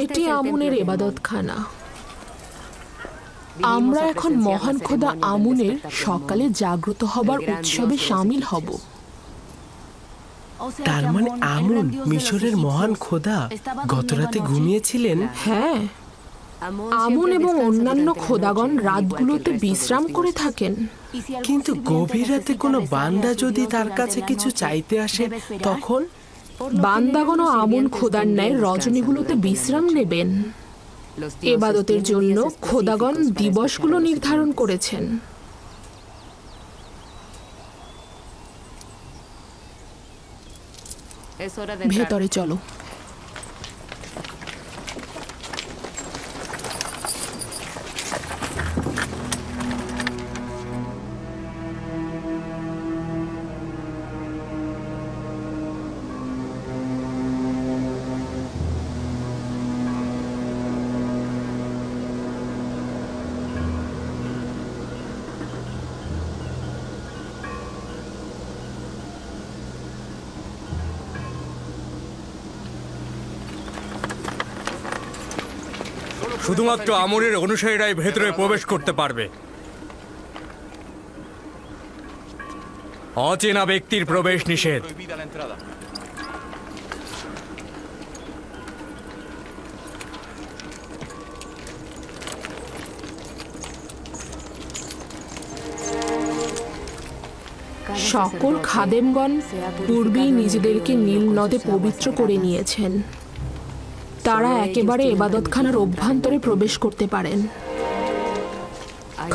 এটি আমুনের ইবাদতখানা। আমরা এখন মহান খোদা আমুনের সকালে জাগ্রত হবার উৎসবে শামিল হব। তার মানে আমুন মিশরের মহান খোদা গতরাতে ঘুমিয়েছিলেন? হ্যাঁ, আমুন এবং অন্যান্য খোদাগণ রাতগুলোতে বিশ্রাম করে থাকেন। কিন্তু গভীর রাতে কোনো বান্দা যদি তার কাছে কিছু চাইতে আসে তখন? বান্দাগণ ও আমুন খোদার ন্যায় রজনীগুলোতে বিশ্রাম নেবেন। ইবাদতের জন্য খোদাগণ দিবসগুলো নির্ধারণ করেছেন। ভেতরে চলো। শুধুমাত্র আমুনের অনুসারীরাই ভেতরে প্রবেশ করতে পারবে। অচেনা ব্যক্তির প্রবেশ নিষেধ। সকল খাদেমগণ পূর্বেই নিজেদেরকে নীল নদে পবিত্র করে নিয়েছেন। তারা একেবারে ইবাদতখানার অভ্যন্তরে প্রবেশ করতে পারেন।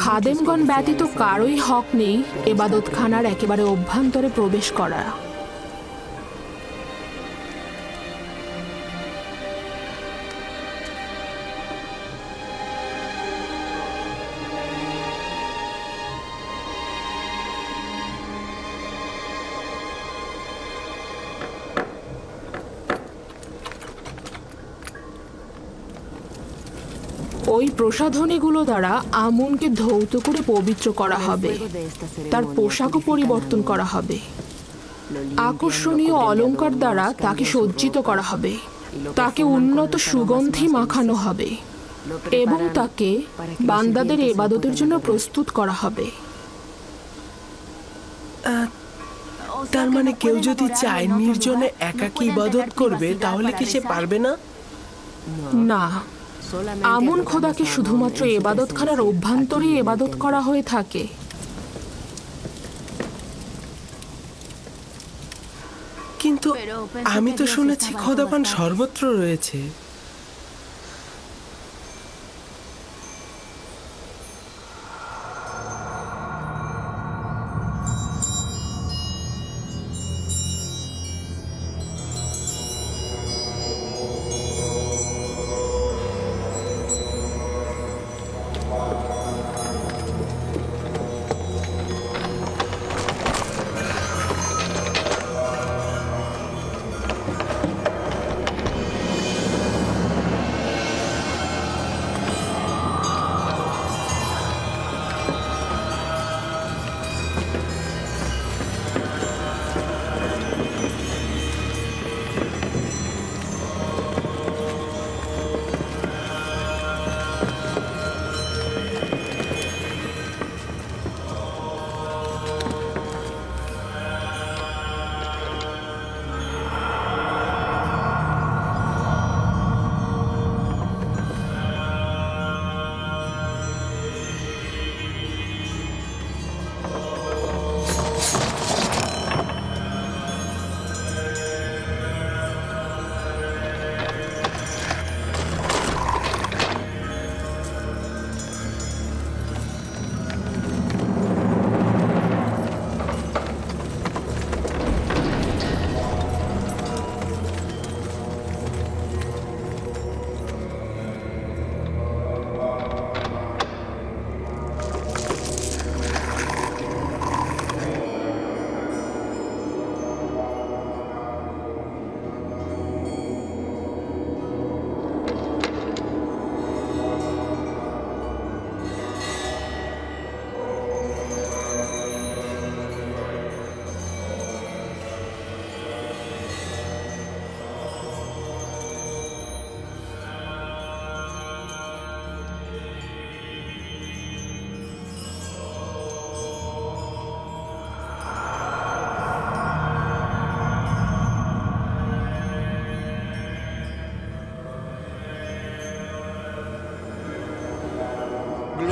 খাদেমগণ ব্যতীত কারোই হক নেই ইবাদতখানার একেবারে অভ্যন্তরে প্রবেশ করা। ওই প্রসাধনীগুলো দ্বারা আমুনকে ধৌত করে পবিত্র করা হবে। তার পোশাকও পরিবর্তন করা হবে। আকর্ষণীয় অলংকার দ্বারা তাকে সজ্জিত করা হবে। তাকে উন্নত সুগন্ধি মাখানো হবে এবং তাকে বান্দাদের ইবাদতের জন্য প্রস্তুত করা হবে। তার মানে কেউ যদি চায় নির্জনে একাকী ইবাদত করবে তাহলে কি সে পারবে না? না, আমুন খোদাকে শুধুমাত্র ইবাদতখানার অভ্যন্তরে ইবাদত করা হয়ে থাকে। কিন্তু আমি তো শুনেছি খোদাপান সর্বত্র রয়েছে।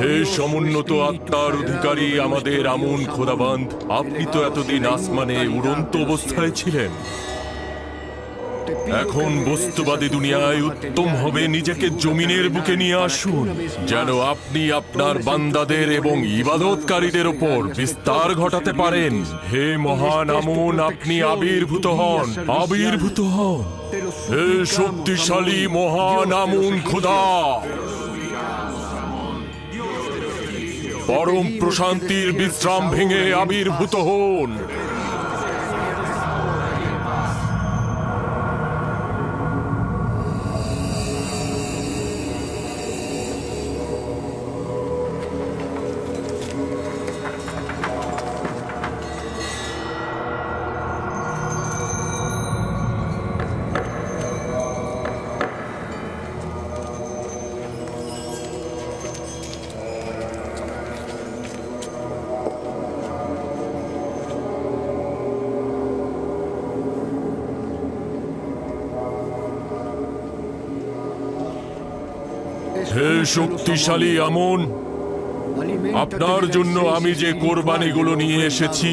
হে সমুন্নত আত্মার অধিকারী আমাদের আমুন খোদাবন্দ, আপনি তো এতদিন আসমানে উড়ন্ত অবস্থায় ছিলেন। এখন বস্তুবাদী দুনিয়ায় উত্তম হবে নিজেকে জমিনের বুকে নিয়ে আসুন, যেন আপনি আপনার বান্দাদের এবং ইবাদতকারীদের উপর বিস্তার ঘটাতে পারেন। হে মহান আমুন, আপনি আবির্ভূত হন, আবির্ভূত হন। হে শক্তিশালী মহান আমুন খোদা, পরম প্রশান্তির বিশ্রাম ভেঙে আবির্ভূত হন। হে শক্তিশালী আমুন, আপনার জন্য আমি যে কোরবানিগুলো নিয়ে এসেছি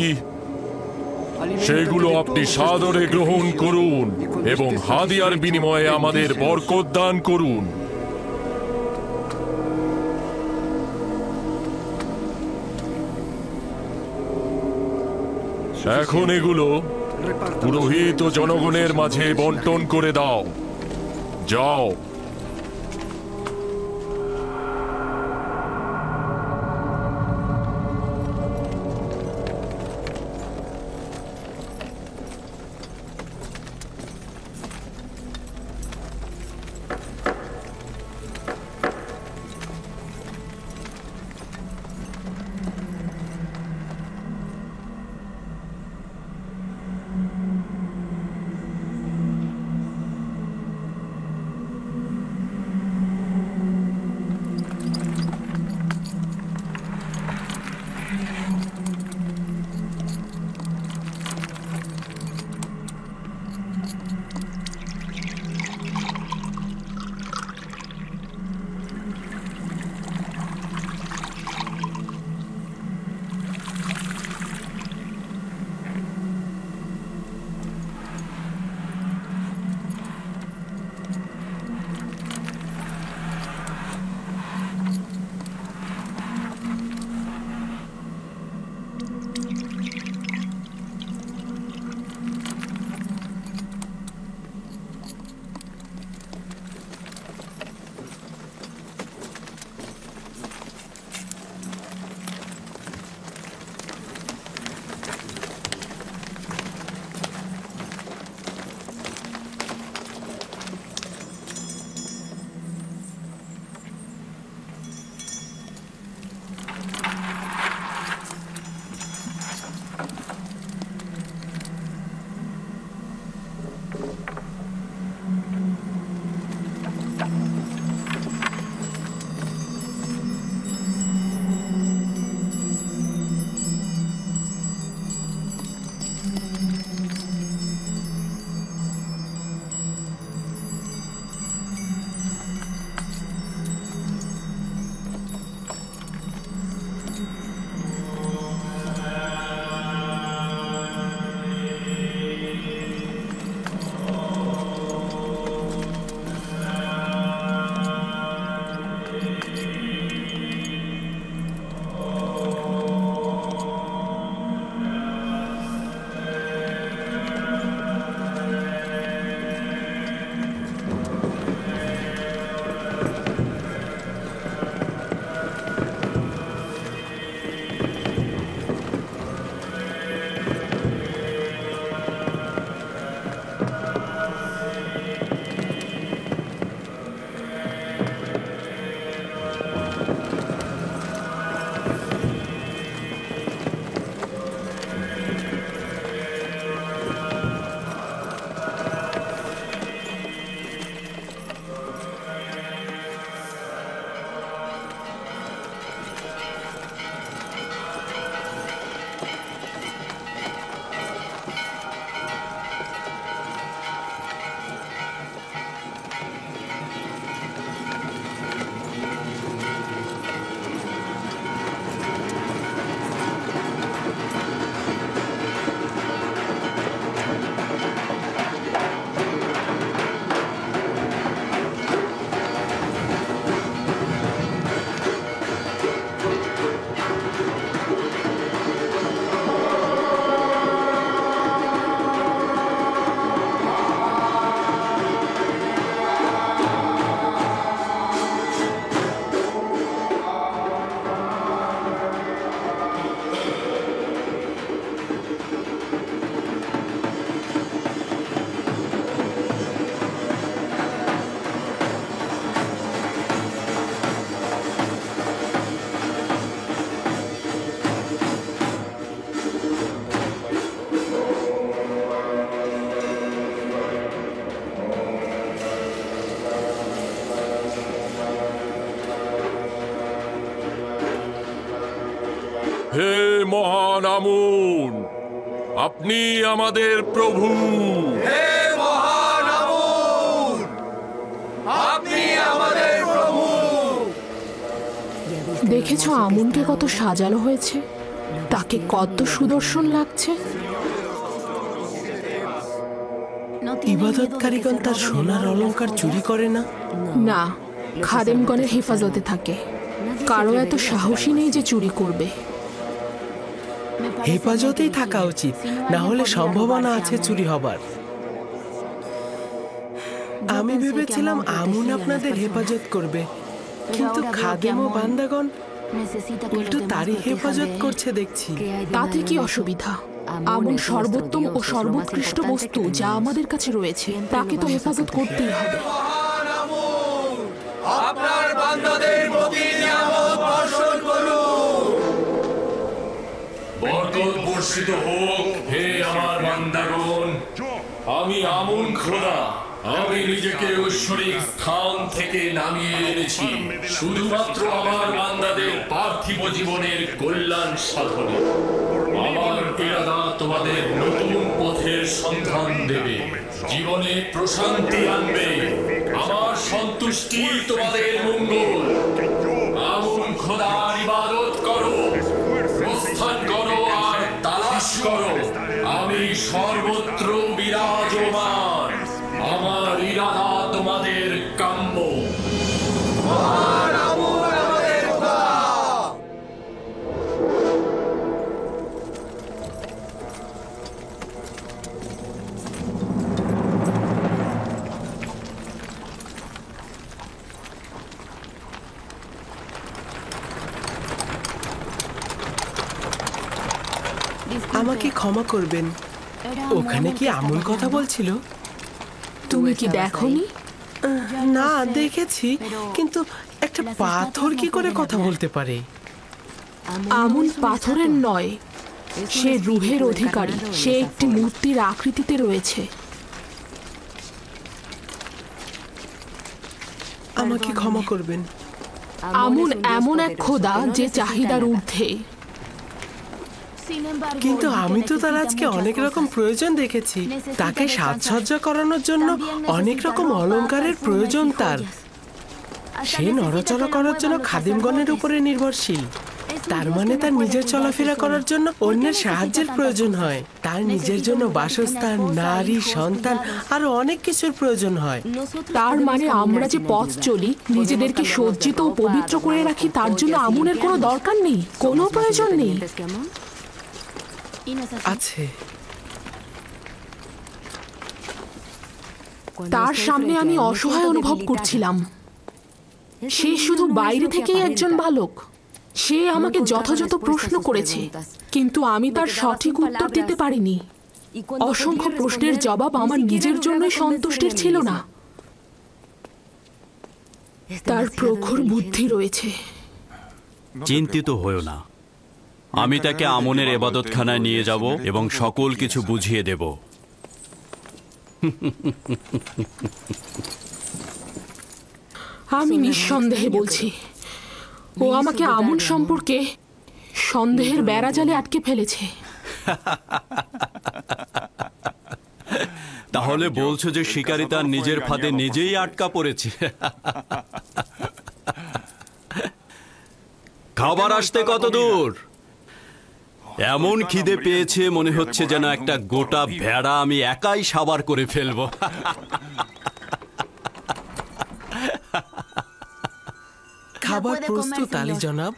সেগুলো আপনি সাদরে গ্রহণ করুন এবং হাদিয়ার বিনিময়ে আমাদের বরকত দান করুন। এখন এগুলো পুরোহিত ও জনগণের মাঝে বন্টন করে দাও। যাও। মহান আমুন, আপনি আমাদের প্রভু। দেখেছো আমুনকে কত সাজানো হয়েছে, তাকে কত সুদর্শন লাগছে। ইবাদতকারীগণ তার সোনার অলংকার চুরি করে না? না, খাদেমগণের হেফাজতে থাকে। কারো এত সাহসী নেই যে চুরি করবে। হেফাজতেই থাকা উচিত, না হলে সম্ভাবনা আছে চুরি হবার। আমি ভেবেছিলাম আমুন আপনাদের হেফাজত করবে, কিন্তু খাদেম ও বান্দাগণ উল্টো তারই হেফাজত করছে দেখছি। তাতে কি অসুবিধা? আমুন সর্বোত্তম ও সর্বোৎকৃষ্ট বস্তু যা আমাদের কাছে রয়েছে, তাকে তো হেফাজত করতেই হবে। বরকত বর্ষিত হোক হে আমার বান্দাগণ। আমি আমুন খোদা, আমি নিজেকে ঐশ্বরিক স্থান থেকে নামিয়ে এনেছি শুধুমাত্র আমার বান্দাদের পার্থিব জীবনের কল্যাণ সাধনে। আমার ইরাদা তোমাদের নতুন পথের সন্ধান দেবে, জীবনে প্রশান্তি আনবে। আমার সন্তুষ্টি তোমাদের মঙ্গল। আমুন খোদার ইবাদত করো, প্রস্থান করো আর তালাশ করো। আমি সর্বত্র বিরাজমান। আমার ইরাদা তোমাদের কাম্য। আমাকে ক্ষমা করবেন, ওখানে কি আমুন কথা বলছিল? তুমি কি দেখোনি? না, দেখেছি, কিন্তু একটা পাথর কি করে কথা বলতে পারে? আমুন পাথরের নয়, সে রুহের অধিকারী। সে একটি মূর্তির আকৃতিতে রয়েছে। আমাকে ক্ষমা করবেন। আমুন এমন এক খোদা যে চাহিদার ঊর্ধ্বে। কিন্তু আমি তো তার আজকে অনেক রকম প্রয়োজন দেখেছি। তাকে সাজসজ্জা করানোর জন্য অনেক রকম অলংকারের প্রয়োজন তার। সে নড়াচড়া করার জন্য খাদিমগণের উপরে নির্ভরশীল। তার মানে তার নিজের চলাফেরা করার জন্য অন্যের সাহায্যের প্রয়োজন হয়। তার নিজের জন্য বাসস্থান, নারী, সন্তান আরো অনেক কিছুর প্রয়োজন হয়। তার মানে আমরা যে পথ চলি, নিজেদেরকে সজ্জিত ও পবিত্র করে রাখি, তার জন্য আমুনের কোনো দরকার নেই, কোনো প্রয়োজন নেই। আছে, তার সামনে আমি অসহায় অনুভব করছিলাম। সে শুধু বাইরে থেকেই একজন বালক। সে আমাকে যথাযথ প্রশ্ন করেছে, কিন্তু আমি তার সঠিক উত্তর দিতে পারিনি। অসংখ্য প্রশ্নের জবাব আমার নিজের জন্যই সন্তুষ্টির ছিল না। তার প্রখর বুদ্ধি রয়েছে। চিন্তিত হয়ো না, আমি তাকে আমনের ইবাদতখানায় নিয়ে যাব এবং সকল কিছু বুঝিয়ে দেব। আমি নিঃসন্দেহে বলছি, ও আমাকে আমন সম্পর্কে সন্দেহের বেড়াজালে আটকে ফেলেছে। তাহলে বলছো যে শিকারী তার নিজের ফাঁদে নিজেই আটকা পড়েছে? খাবার আসতে কত দূর? এমন খিদে পেয়েছে মনে হচ্ছে যেন একটা গোটা ভেড়া আমি একাই সাবার করে ফেলবো। খাবার প্রস্তুত আলী জনাব।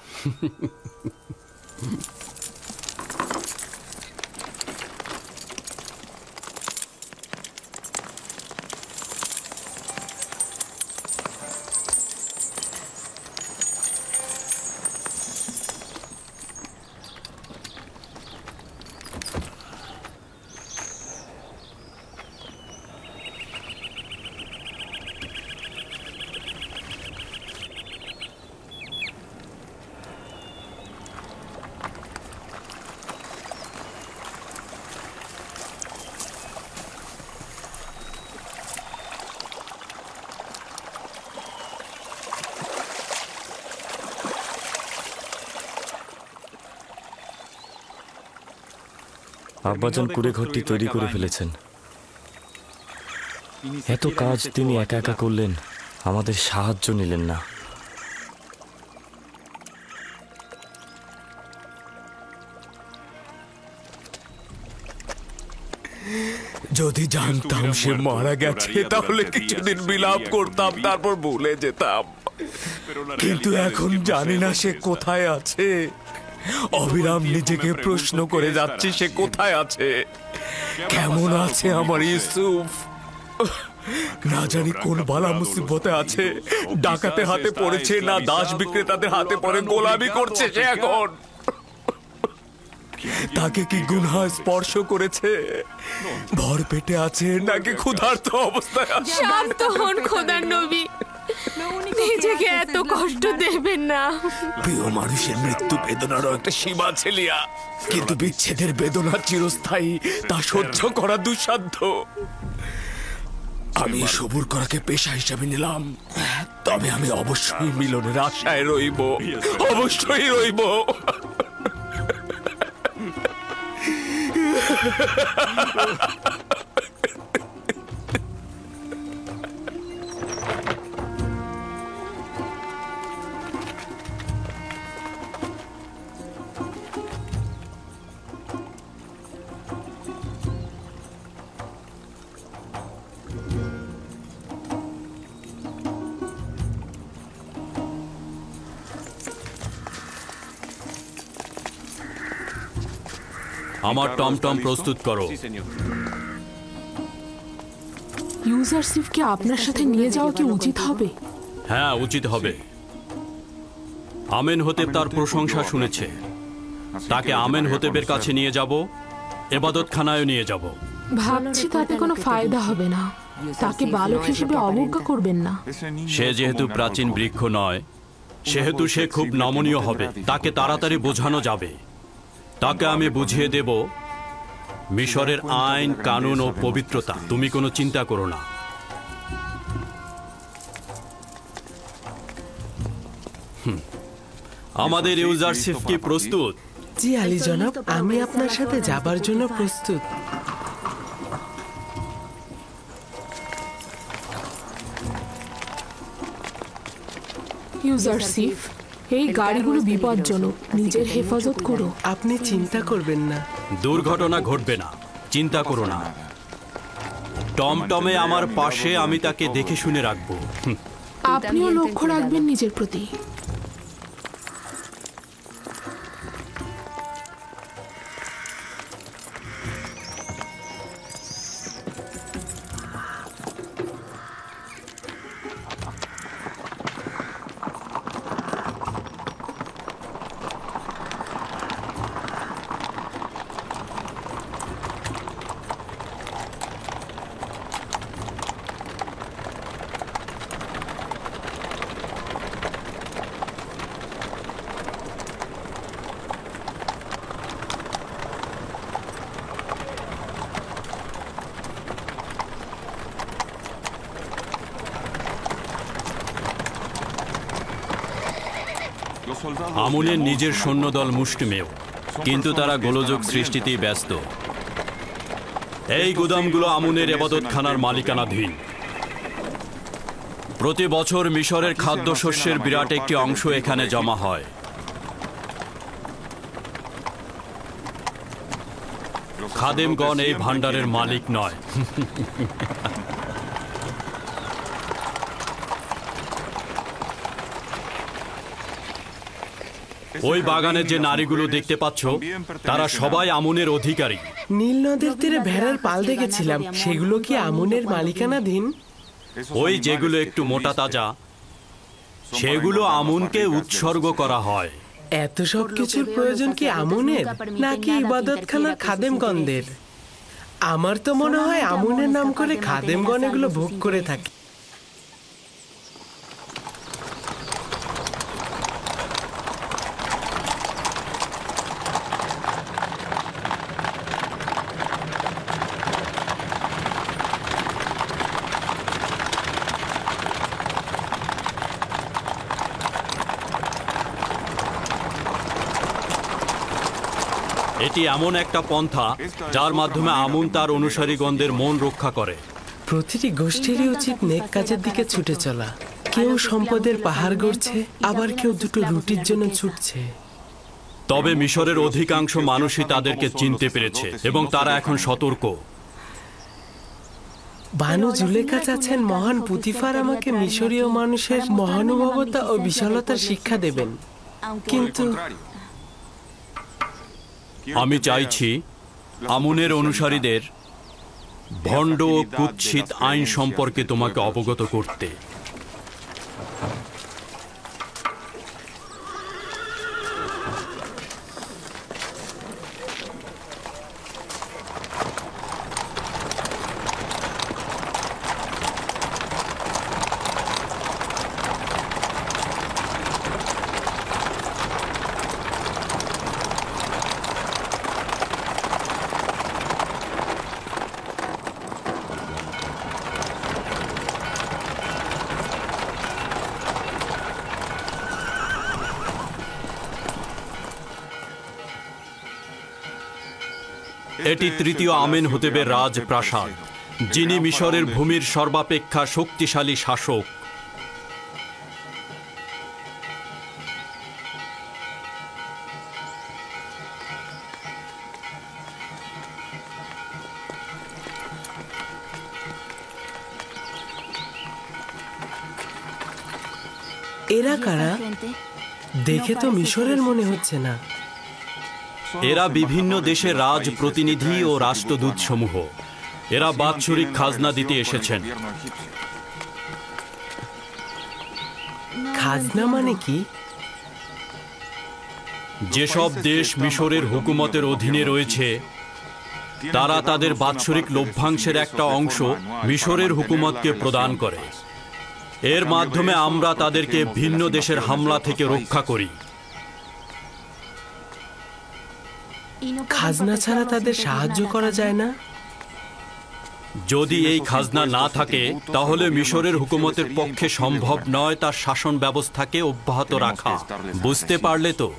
আব্বাজান কুড়ে ঘরটি তৈরি করে ফেলেছেন। এত কাজ তিনি একা একা করলেন, আমাদের সাহায্য নিলেন না। যদি জানতাম সে মারা গেছে তাহলে কিছুদিন বিলাপ করতাম, তারপর ভুলে যেতাম। কিন্তু এখন জানি না সে কোথায় আছে। অবিরাম নিজেকে প্রশ্ন করে যাচ্ছি সে কোথায় আছে, কেমন আছে আমার ইউসুফ। না জানি কোন বালা মুসিবতে আছে, ডাকাতে হাতে পড়েছে না দাস বিক্রেতাদের হাতে পড়ে গোলামি করছে সে এখন। তাকে কি গুনাহ স্পর্শ করেছে, ভর পেটে আছে নাকি ক্ষুধার্ত অবস্থায় আছে? শান্ত হন খোদার নবী, নিজেকে এত কষ্ট দেবেন না। প্রিয় মানুষের মৃত্যু বেদনারও একটা সীমা আছে লিয়া, কিন্তু বিচ্ছেদের বেদনা চিরস্থায়ী, তা সহ্য করা দুঃসাধ্য। আমি সবুর করাকে পেশা হিসাবে নিলাম, তবে আমি অবশ্যই মিলনের আশায় রইব, অবশ্যই রইব। আমার টমটম প্রস্তুত করো। ইউজারশিপকে আপনার সাথে নিয়ে যাওয়া কি উচিত হবে? হ্যাঁ, উচিত হবে। আমেন হতেব তার প্রশংসা শুনেছে, তাকে আমেন হতেবের কাছে নিয়ে যাব, এবাদতখানায় নিয়ে যাব। ভাবছি তাতে কোনো ফায়দা হবে না, তাকে বালক হিসেবে অবজ্ঞা করবেন না। সে যেহেতু প্রাচীন বৃক্ষ নয়, সেহেতু সে খুব নমনীয় হবে, তাকে তাড়াতাড়ি বোঝানো যাবে। তাকে আমি বুঝিয়ে দেব মিশরের আইন কানুন ও পবিত্রতা। তুমি কোনো চিন্তা করো না। আমাদের ইউজারশিপ কি প্রস্তুত? জি আলী জনাব, আমি আপনার সাথে যাবার জন্য প্রস্তুত। ইউজারশিপ, এই গাড়িগুলো বিপজ্জনক, নিজের হেফাজত করো। আপনি চিন্তা করবেন না, দুর্ঘটনা ঘটবে না, চিন্তা করো না। টমটমে আমার পাশে, আমি তাকে দেখে শুনে রাখবো। আপনিও লক্ষ্য রাখবেন নিজের প্রতি। আমুনের নিজের সৈন্যদল মুষ্টিমেয়, কিন্তু তারা গোলযোগ সৃষ্টিতেই ব্যস্ত। এই গুদামগুলো আমুনের এবাদতখানার মালিকানাধীন। প্রতি বছর মিশরের খাদ্যশস্যের বিরাট একটি অংশ এখানে জমা হয়। খাদেমগণ এই ভাণ্ডারের মালিক নয়। ওই বাগানের যে নারীগুলো দেখতে পাচ্ছ, তারা সবাই আমুনের অধিকারী। নীল নদের তীরে ভেড়ার পাল দেখেছিলাম, সেগুলো কি আমুনের মালিকানাধীন? ওই যেগুলো একটু মোটা তাজা, সেগুলো আমুনকে উৎসর্গ করা হয়। এত সব কিছুর প্রয়োজন কি আমুনের নাকি ইবাদতখানার খাদেমগণদের? আমার তো মনে হয় আমুনের নাম করে খাদেমগণ এগুলো ভোগ করে থাকে। এটি এমন একটা পন্থা যার মাধ্যমে আমুন তার অনুসারীগণদের মন রক্ষা করে। প্রতিটি গোষ্ঠীরই উচিত নেক কাজের দিকে ছুটে চলা। কেউ সম্পদের পাহাড় গড়ছে, আবার কেউ দুটো রুটির জন্য ছুটছে। তবে মিশরের অধিকাংশ মানুষই তাদেরকে চিনতে পেরেছে এবং তারা এখন সতর্ক। বানু জুলেখা চাচ্ছেন মহান পুতিফার আমাকে মিশরীয় মানুষের মহানুভবতা ও বিশালতার শিক্ষা দেবেন, কিন্তু আমি চাইছি আমুনের অনুসারীদের ভণ্ড ও কুৎসিত আইন সম্পর্কে তোমাকে অবগত করতে। এটি তৃতীয় আমেনহোতেবের রাজপ্রাসাদ, যিনি মিশরের ভূমির সর্বাপেক্ষা শক্তিশালী শাসক। এরা কারা? দেখে তো মিশরের মনে হচ্ছে না। এরা বিভিন্ন দেশের রাজ প্রতিনিধি ও রাষ্ট্রদূত সমূহ। এরা বাৎসরিক খাজনা দিতে এসেছেন। খাজনা মানে কি? যেসব দেশ মিশরের হুকুমতের অধীনে রয়েছে তারা তাদের বাৎসরিক লভ্যাংশের একটা অংশ মিশরের হুকুমতকে প্রদান করে। এর মাধ্যমে আমরা তাদেরকে ভিন্ন দেশের হামলা থেকে রক্ষা করি। খাজনা ছাড়া তাদের সাহায্য করা যায় না? যদি এই খাজনা না থাকে তাহলে মিশরের হুকুমতের পক্ষে সম্ভব নয় তার শাসন ব্যবস্থাকে অব্যাহত রাখা। বুঝতে পারলে তো?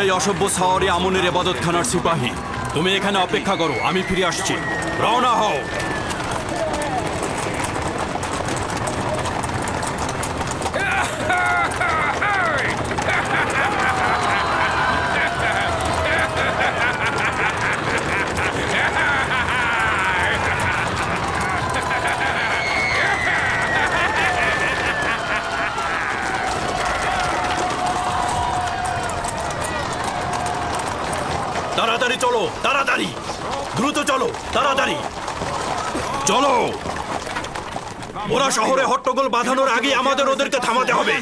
এই অসভ্য সাওয়ারি আমনের ইবাদতখানার সিপাহী, তুমি এখানে অপেক্ষা করো, আমি ফিরে আসছি। রওনা হও। তাড়াতাড়ি চলো, তাড়াতাড়ি, দ্রুত চলো, তাড়াতাড়ি চলো। ওরা শহরে হট্টগোল বাঁধানোর আগে আমাদের ওদেরকে থামাতে হবে।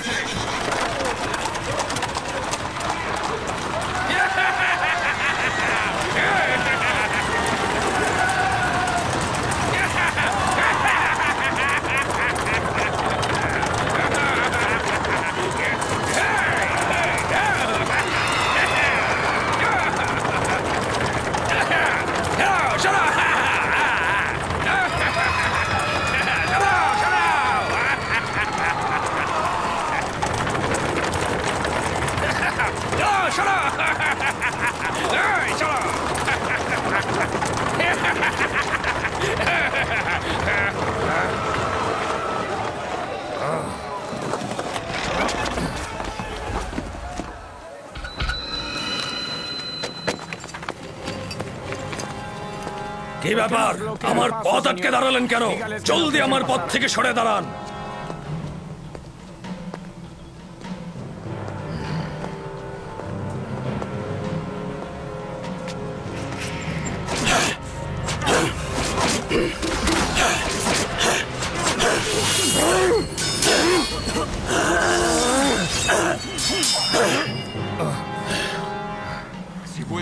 কি ব্যাপার? আমার পথ আটকে দাঁড়ালেন কেন? জলদি আমার পথ থেকে সরে দাঁড়ান।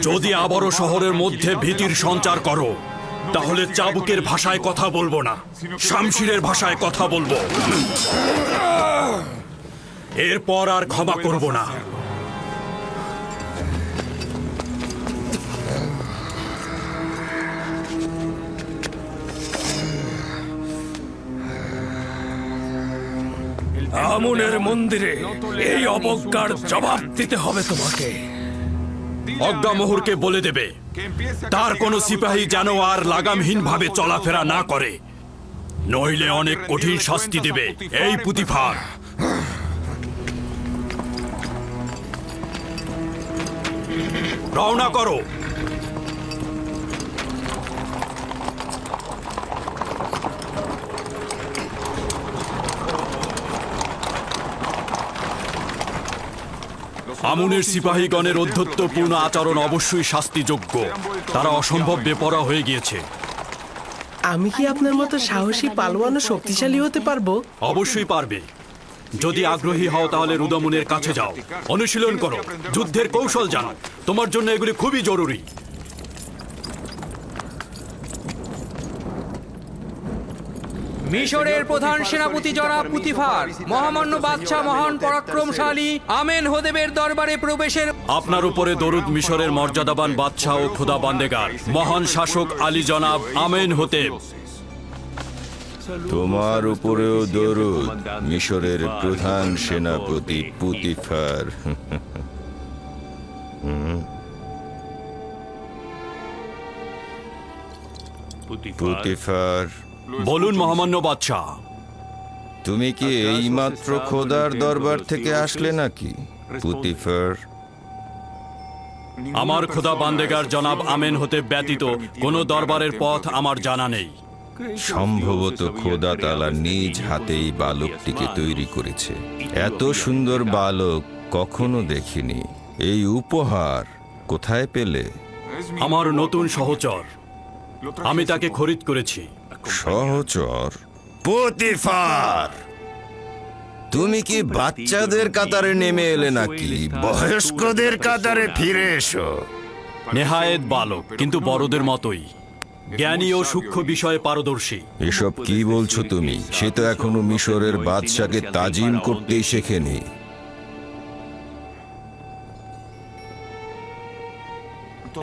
যদি আবারও শহরের মধ্যে ভীতির সঞ্চার করো তাহলে চাবুকের ভাষায় কথা বলবো না, শামশিরের ভাষায় কথা বলবো। এরপর আর ক্ষমা করব না। আমুনের মন্দিরে এই অবজ্ঞার জবাব দিতে হবে তোমাকে। অজ্ঞামোহরকে বলে দেবে তার কোনো সিপাহী যেন আর লাগামহীনভাবে চলাফেরা না করে, নইলে অনেক কঠিন শাস্তি দেবে এই পুতিফার। রওনা করো। আমুনের সিপাহীগণের অধ্যত্বপূর্ণ আচরণ অবশ্যই শাস্তিযোগ্য। তারা অসম্ভব বেপরোয়া হয়ে গিয়েছে। আমি কি আপনার মতো সাহসী পালোয়ান ও শক্তিশালী হতে পারবো? অবশ্যই পারবে। যদি আগ্রহী হও তাহলে রুদামুনের কাছে যাও, অনুশীলন করো, যুদ্ধের কৌশল জানো। তোমার জন্য এগুলি খুবই জরুরি। মিশরের প্রধান সেনাপতি জনাব পুতিফার মহামান্য বাদশাহ মহান পরাক্রমশালী আমেনহোতেবের দরবারে প্রবেশের। আপনার উপরে দরুদ মিশরের মর্যাদাবান বাদশাহ ও খোদা বান্দেগার মহান শাসক আলী জনাব আমেনহোতেব। তোমার উপরেও দরুদ মিশরের প্রধান সেনাপতি পুতিফার। পুতিফার, বলুন মহামান্য বাদশাহ। তুমি কি এইমাত্র খোদার দরবার থেকে আসলে নাকি পুতিফার? আমার খোদা বান্দেগার জনাব আমেনহোতেব ব্যতীত কোনো দরবারের পথ আমার জানা নেই। সম্ভবত খোদা তাআলা নিজ হাতেই বালকটিকে তৈরি করেছে। এত সুন্দর বালক কখনো দেখিনি। এই উপহার কোথায় পেলে? আমার নতুন সহচর, আমি তাকে খরিদ করেছি। সহচর? পুতিফার, তুমি কি বাচ্চাদের কাতারে নেমে এলে নাকি বয়স্কদের কাতারে ফিরে এসো? নেহায়েত বালক, কিন্তু বড়দের মতোই জ্ঞানী ও সূক্ষ্ম বিষয়ে পারদর্শী। এসব কি বলছো তুমি? সে তো এখনো মিশরের বাদশাকে তাজিম করতেই শেখেনি।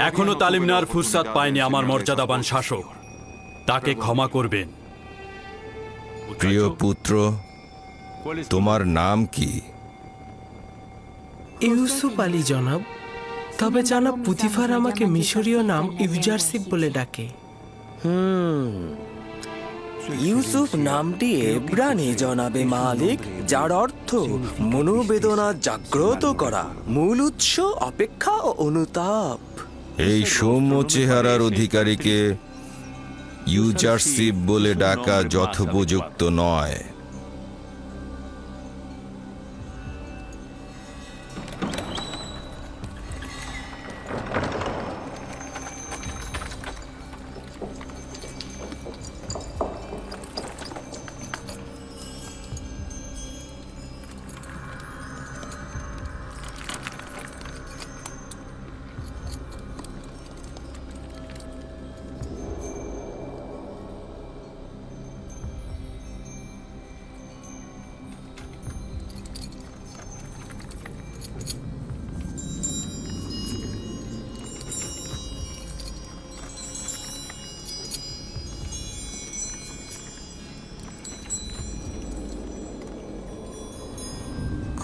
এখনো তালিম নেওয়ার ফুরসাত পায়নি আমার মর্যাদাবান শাসক, তাকে ক্ষমা করবেন। প্রিয় পুত্র, তোমার নাম কি? ইউসুফ আলী জনাব। তবে জনাব পুতিফার আমাকে মিশরীয় নাম ইউজারসিফ বলে ডাকে। ইউসুফ নামটি এব্রানি জনাবে মালিক, যার অর্থ মনোবেদনা জাগ্রত করা, মূল উৎস অপেক্ষা ও অনুতাপ। এই সৌম্য চেহারার অধিকারীকে ইউজারসিফ বলে ডাকা যথোপযুক্ত নয়।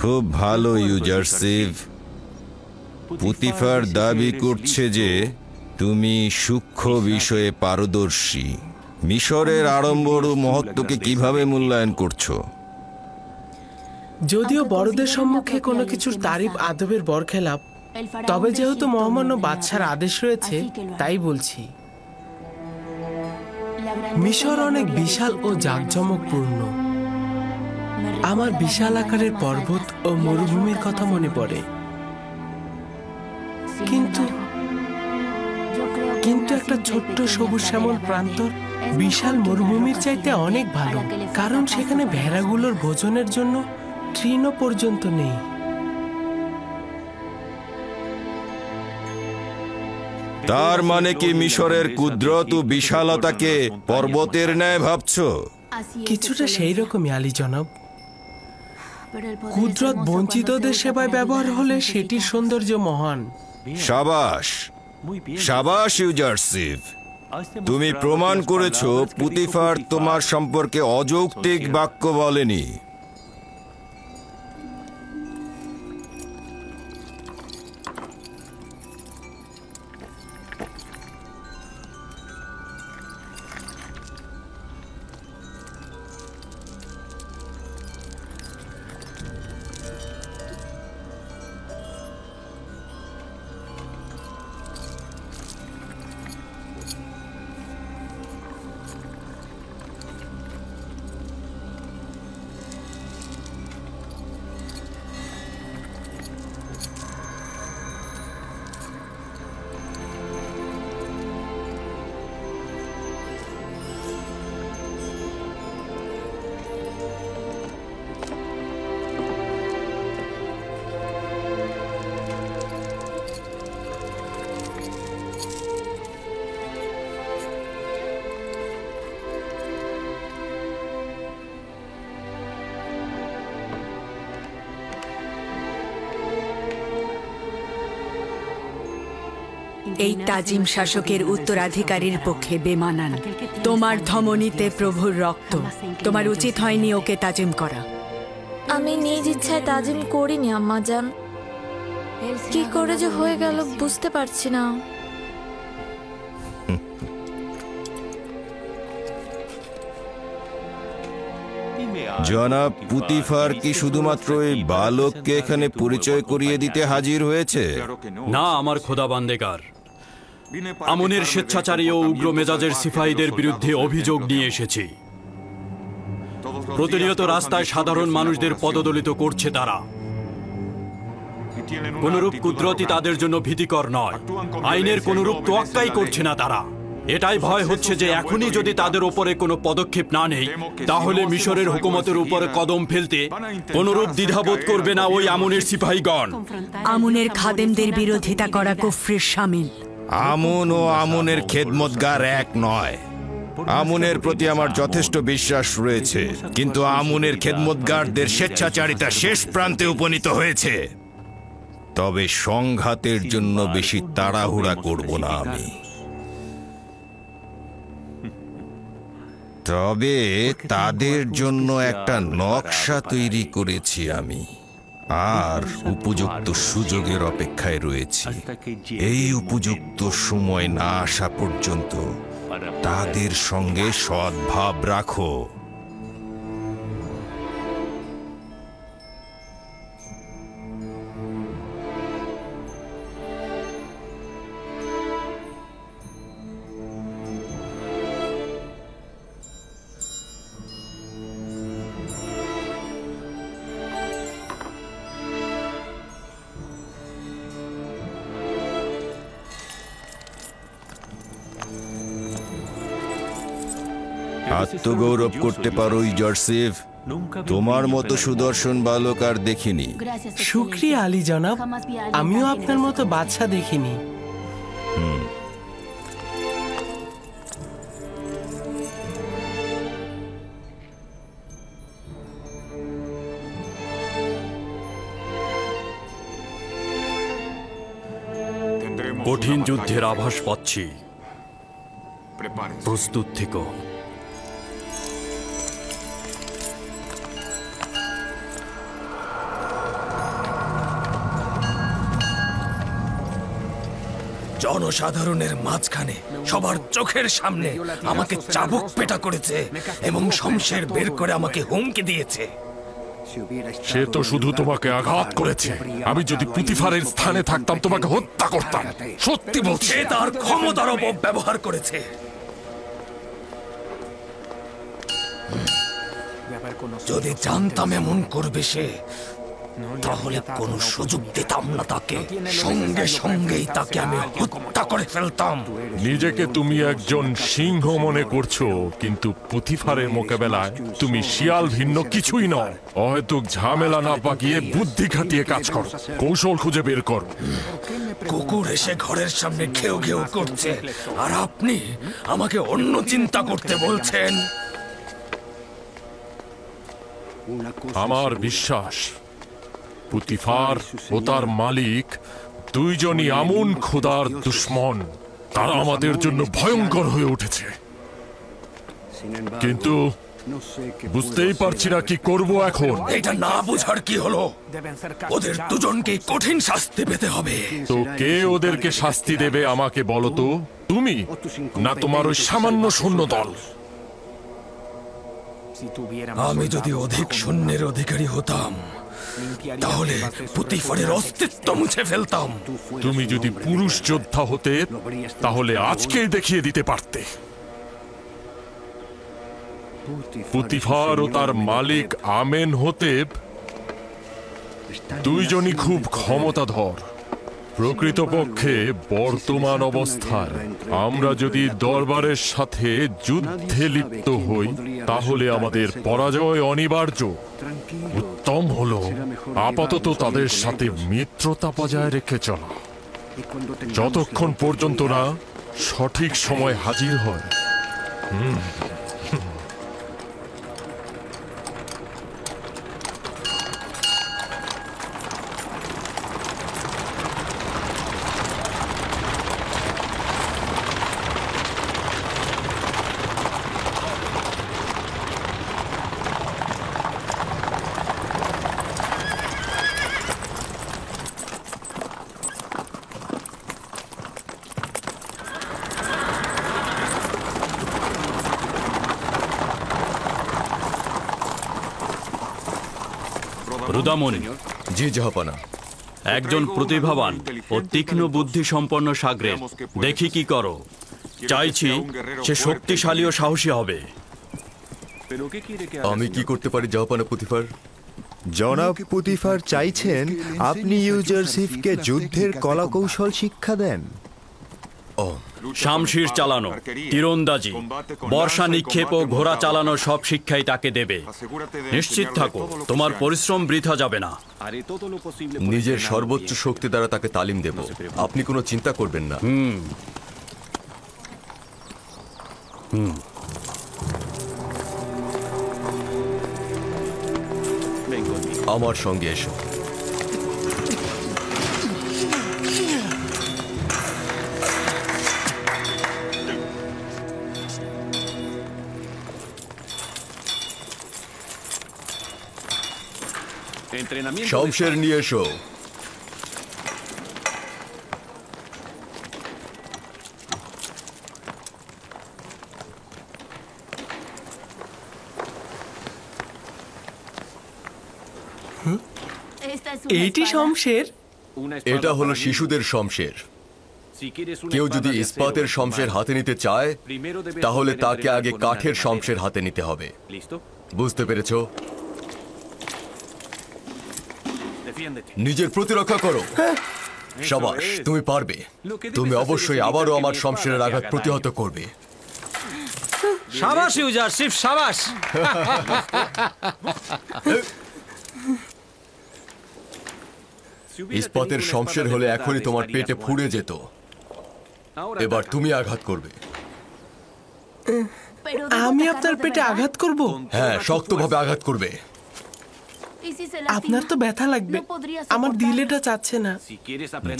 খুব ভালো ইউজারসিফ। পুতিফার দাবি করছে যে তুমি সূক্ষ্ম বিষয়ে পারদর্শী। মিশরের আড়ম্বর ও মহত্বকে কিভাবে মূল্যায়ন করছো? যদিও বড়দের সম্মুখে কোনো কিছুর তারিফ আদবের বরখেলাপ, তবে যেহেতু মহামান্য বাদশার আদেশ রয়েছে তাই বলছি। মিশর অনেক বিশাল ও জাঁকজমকপূর্ণ। আমার বিশাল আকারের পর্বত ও মরুভূমির কথা মনে পড়ে, কিন্তু একটা ছোট্ট সবুজ শ্যামল প্রান্তর বিশাল মরুভূমির চাইতে অনেক ভালো, কারণ সেখানে ভেড়াগুলোর ভোজনের জন্য তৃণ পর্যন্ত নেই। তার মানে কি মিশরের কুদরত ও বিশালতাকে পর্বতের ন্যায় ভাবছো? কিছুটা সেই রকমই আলী জনাব। কুদরত বঞ্চিতদের সেবায় ব্যবহার হলে সেটির সৌন্দর্য মহান। সাবাস, সাবাস ইউজারসিফ। তুমি প্রমাণ করেছো পুতিফার তোমার সম্পর্কে অযৌক্তিক বাক্য বলেনি। এই তাজিম শাসকের উত্তরাধিকারীর পক্ষে বেমানান। তোমার ধমনীতে প্রভুর রক্ত, তোমার উচিত হয়নি ওকে তাজিম করা। আমি নিজ ইচ্ছায় তাজিম করিনি আম্মাজান, কি করে যে হয়ে গেল বুঝতে পারছি না। জনাব পুতিফার কি শুধুমাত্র এই বালককে এখানে পরিচয় করিয়ে দিতে হাজির হয়েছে? না আমার খোদা বান্দেগার, আমনের স্বেচ্ছাচারী ও উগ্র মেজাজের সিপাহীদের বিরুদ্ধে অভিযোগ নিয়ে এসেছি। প্রতিনিয়ত রাস্তায় সাধারণ মানুষদের পদদলিত করছে তারা। কোনরূপ কুদরতি তাদের জন্য ভীতিকর নয়, আইনের কোনরূপ তোয়াক্কাই করছে না তারা। এটাই ভয় হচ্ছে যে এখনই যদি তাদের উপরে কোনো পদক্ষেপ না নেই, তাহলে মিশরের হুকুমতের উপরে কদম ফেলতে কোনরূপ দ্বিধাবোধ করবে না ওই আমনের সিপাহীগণ। আমনের খাদেমদের বিরোধিতা করা কুফরির শামিল। আমন ও আমনের খেদমতগার এক নয়। আমনের প্রতি আমার যথেষ্ট বিশ্বাস রয়েছে, কিন্তু আমনের খেদমতগারদের স্বেচ্ছাচারিতা শেষ প্রান্তে উপনীত হয়েছে। তবে সংঘাতের জন্য বেশি তাড়াহুড়া করব না আমি। তবে তাদের জন্য একটা নকশা তৈরি করেছি আমি, আর উপযুক্ত সুযোগের অপেক্ষায় রয়েছি। এই উপযুক্ত সময় না আসা পর্যন্ত তাদের সঙ্গে সদ্ভাব রাখো। আত্মগৌরব করতে পারো ইজারসিফ, তোমার মতো সুদর্শন বালক আর দেখিনি। শুকরিয়া আলী জনাব, আমিও আপনার মতো বাদশা দেখিনি। কঠিন যুদ্ধের আভাস পাচ্ছি, প্রস্তুত থেকো। জনসাধারণের মাঝখানে সবার চোখের সামনে আমাকে চাবুক পেটা করেছে এবং শমশের বের করে আমাকে হুমকি দিয়েছে। সে তো শুধু তোমাকে আঘাত করেছে। আমি যদি পুতিফারের স্থানে থাকতাম তোমাকে হত্যা করতাম। সত্যি বলছি। সে তার ক্ষমতার অপব্যবহার করেছে। যদি জানতাম এমন করবে সে, তাহলে কোনো সুযোগ দিতাম না তাকে। সঙ্গে সঙ্গেই তাকে আমি হত্যা করে ফেলতাম। নিজেকে তুমি একজন সিংহ মনে করছো, কিন্তু পুতিফারের মোকাবেলায় তুমি শিয়াল ভিন্ন কিছুই নয়। হয়তো ঝামেলা না পাকিয়ে বুদ্ধি খাটিয়ে কাজ করো, কৌশল খুঁজে বের করো। কুকুর এসে ঘরের সামনে ঘেউ ঘেউ করছে, আর আপনি আমাকে অন্য চিন্তা করতে বলছেন। আমার বিশ্বাস পুতিফার ও তার মালিক দুইজনই আমন খোদার দুশমন। তারা আমাদের জন্য ভয়ঙ্কর হয়ে উঠেছে, কিন্তু বুঝতেই পারছি না কি করব এখন। এটা না বুঝার কি হলো? ওদের দুজনকে কঠিন শাস্তি পেতে হবে। তো কে ওদেরকে শাস্তি দেবে আমাকে বলো তো? তুমি না তোমার ওই সামান্য সৈন্য দল? আমি যদি অধিক সৈন্যের অধিকারী হতাম, তাহলে পুতিফারের অস্তিত্ব মুছে ফেলতাম। তুমি যদি পুরুষ যোদ্ধা হতে, তাহলে আজকেই দেখিয়ে দিতে পারতে। পুতিফার ও তার মালিক আমেন হোতেব দুইজনই খুব ক্ষমতাধর। প্রকৃতপক্ষে বর্তমান অবস্থায় আমরা যদি দরবারের সাথে যুদ্ধে লিপ্ত হই, তাহলে আমাদের পরাজয় অনিবার্য। উত্তম হলো আপাতত তাদের সাথে মিত্রতা বজায় রেখে চলা, যতক্ষণ পর্যন্ত না সঠিক সময় হাজির হয়। রুদামণি। জি জাহাপানা। একজন প্রতিভাবান ও তীক্ষ্ণ বুদ্ধি সম্পন্ন সাগরেদ দেখি কি করো। চাইছি সে শক্তিশালী ও সাহসী হবে। আমি কি করতে পারি জাহাপানা পুতিফার? জনাব পুতিফার চাইছেন আপনি ইউজারশিপকে যুদ্ধের কলাকৌশল শিক্ষা দেন। শামশির চালানো, তীরন্দাজি, বর্ষা নিক্ষেপ ও ঘোড়া চালানো সব শিক্ষাই তাকে দেবে। নিশ্চিত থাকো তোমার পরিশ্রম বৃথা যাবে না। নিজের সর্বোচ্চ শক্তি দ্বারা তাকে তালিম দেব, আপনি কোনো চিন্তা করবেন না। আমার সঙ্গে এসো। শমশের নিয়ে এসো। এইটি শমশের? এটা হলো শিশুদের শমশের। কেউ যদি ইস্পাতের শমশের হাতে নিতে চায় তাহলে তাকে আগে কাঠের শমশের হাতে নিতে হবে। বুঝতে পেরেছো? নিজের প্রতিরক্ষা করো। শাবাশ, তুমি পারবে। তুমি অবশ্যই আবারও আমার শমশেরের আঘাত প্রতিহত করবে। সাবাস ইউজারশিপ, সাবাস। ইস্পাতের শমশের হলে এখনই তোমার পেটে ফুঁড়ে যেত। এবার তুমি আঘাত করবে। আমি আপনার পেটে আঘাত করব? হ্যাঁ, শক্তভাবে আঘাত করবে। আপনার তো ব্যথা লাগবে, আমার দিল এটা চাচ্ছে না।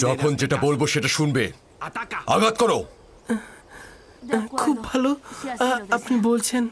যখন যেটা বলবো সেটা শুনবে। আঘাত করো। খুব ভালো, আপনি বলছেন।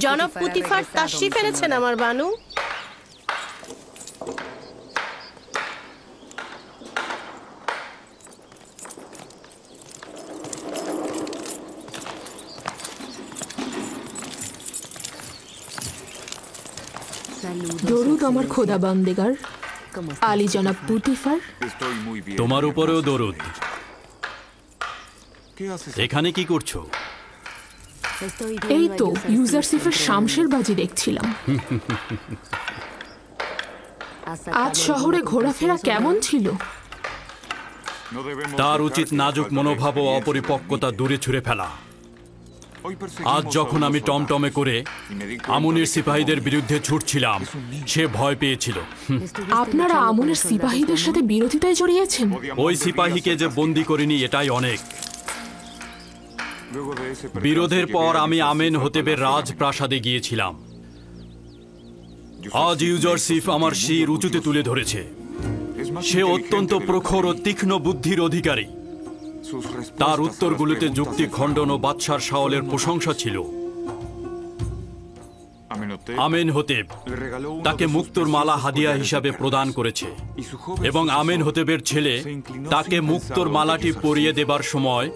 জনাব পুতিফার তাশরিফ এনেছেন আমার বানু। দরুদ আমার খোদা বান্দেগার আলী জনাব পুতিফার। তোমার উপরেও দরুদ। এখানে কি করছো? এই তো ইউজারশিপের শামশের বাজি দেখছিলাম। আজ শহরে ঘোরাফেরা কেমন ছিল? তার উচিত নাজুক মনোভাব ও অপরিপক্কতা দূরে ছুঁড়ে ফেলা। আজ যখন আমি টমটমে করে আমুনের সিপাহীদের বিরুদ্ধে ছুটছিলাম, সে ভয় পেয়েছিল। আপনারা আমুনের সিপাহীদের সাথে বিরোধিতায় জড়িয়েছেন? ওই সিপাহীকে যে বন্দি করিনি এটাই অনেক। বিরোধের পর আমি আমেন হতেবের রাজপ্রাসাদে গিয়েছিলাম। আজ ইউজারশিপ আমার শির উঁচুতে তুলে ধরেছে। সে অত্যন্ত প্রখর ও তীক্ষ্ণ বুদ্ধির অধিকারী। তার উত্তরগুলোতে যুক্তি খণ্ডন ও বাদশার শাওলের প্রশংসা ছিল। আমেন হতেব তাকে মুক্তোর মালা হাদিয়া হিসাবে প্রদান করেছে এবং আমেন হতেবের ছেলে তাকে মুক্তোর মালাটি পরিয়ে দেবার সময়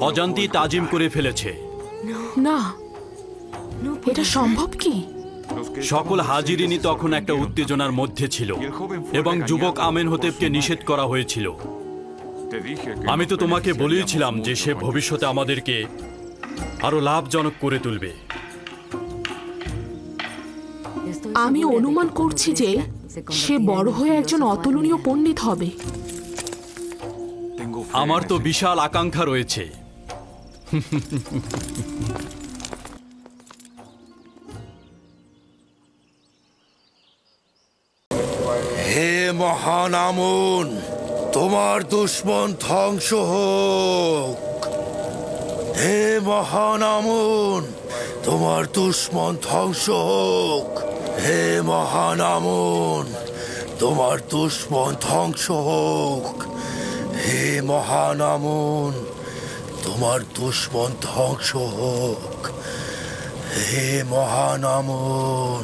অজান্তি তাজিম করে ফেলেছে। না, এটা সম্ভব কি? সকল হাজিরিনী তখন একটা উত্তেজনার মধ্যে ছিল এবং যুবক আমেন হতেবকে নিষেধ করা হয়েছিল। আমি তো তোমাকে বলেছিলাম যে সে ভবিষ্যতে আমাদেরকে আরো লাভজনক করে তুলবে। আমি অনুমান করছি যে সে বড় হয়ে একজন অতুলনীয় পণ্ডিত হবে। আমার তো বিশাল আকাঙ্ক্ষা রয়েছে। হে মহান আমুন, তোমার দুশ্মন ধ্বংস হোক। হে মহান আমুন, তোমার দুশ্মন ধ্বংস হোক। হে মহান আমুন, তোমার দুশ্মন ধ্বংস হোক। হে মহান আমুন, তোমার দুশ্মন ধ্বংস হোক। হে মহান আমুন,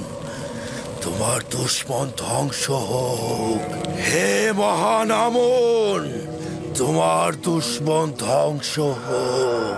তোমার দুশ্মন ধ্বংস হোক। হে মহান আমুন, তোমার দুশ্মন ধ্বংস হোক।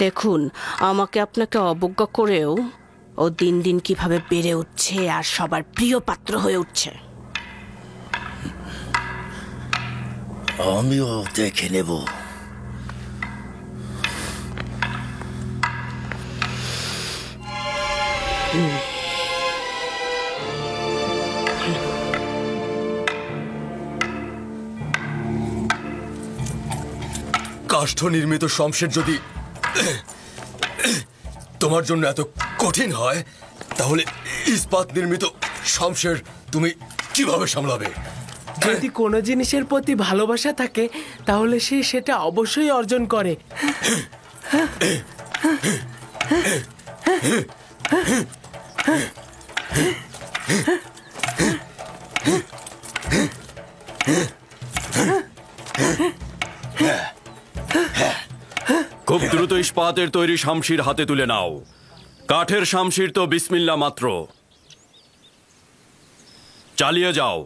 দেখুন, আমাকে আপনাকে অবজ্ঞা করেও ও দিন দিন কিভাবে বেড়ে উঠছে আর সবার প্রিয় পাত্র হয়ে উঠছে। আমিও দেখে নেব। কাষ্ঠ নির্মিত শমশের যদি তোমার জন্য এত কঠিন হয়, তাহলে ইস্পাত নির্মিত শমশের তুমি কিভাবে সামলাবে? যদি কোনো জিনিসের প্রতি ভালোবাসা থাকে তাহলে সে সেটা অবশ্যই অর্জন করে। খুব দ্রুত ইস্পাতের তৈরি শামশির হাতে তুলে নাও। কাঠের শামশির তো বিসমিল্লাহ মাত্র। চালিয়ে যাও।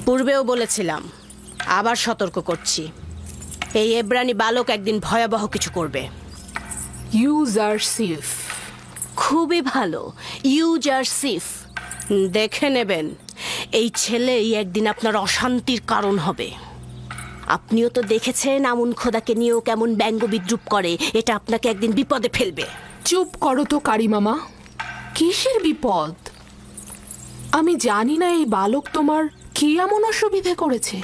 পূর্বেও বলেছিলাম, আবার সতর্ক করছি, এই এব্রানি বালক একদিন ভয়াবহ কিছু করবে। ইউজারসিফ। খুবই ভালো, ইউজারসিফ। দেখে নেবেন, এই ছেলেই একদিন আপনার অশান্তির কারণ হবে। আপনিও তো দেখেছেন আমুন খোদাকে নিয়েও কেমন ব্যঙ্গ বিদ্রুপ করে। এটা আপনাকে একদিন বিপদে ফেলবে। চুপ করো তো কারি মামা, কিসের বিপদ? আমি জানি না এই বালক তোমার কি এমন অসুবিধে করেছে।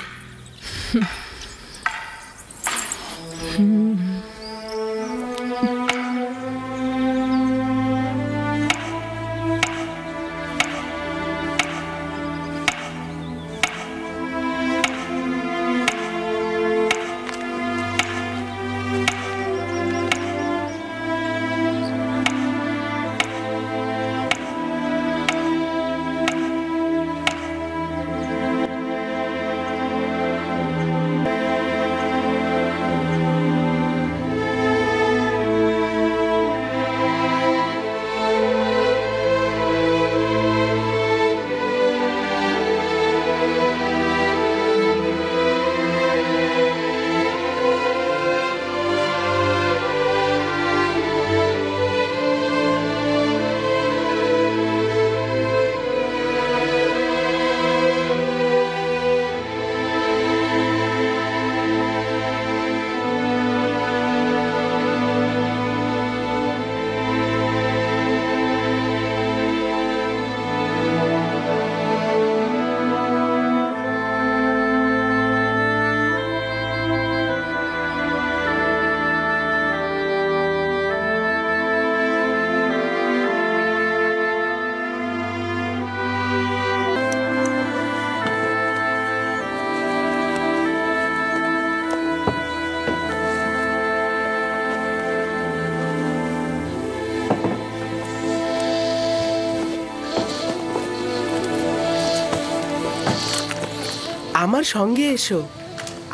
আমার সঙ্গে এসো,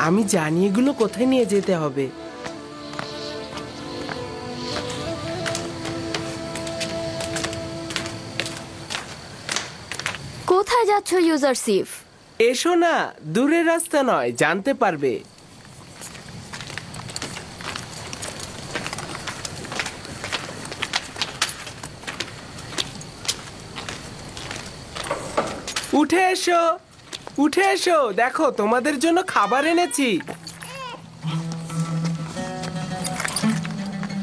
আমি জানি এগুলো কোথায় নিয়ে যেতে হবে। কোথায় যাচ্ছ ইউজারশিপ? এসো না, দূরের রাস্তা নয়, জানতে পারবে। উঠে এসো, উঠে এসো, দেখো তোমাদের জন্য খাবার এনেছি।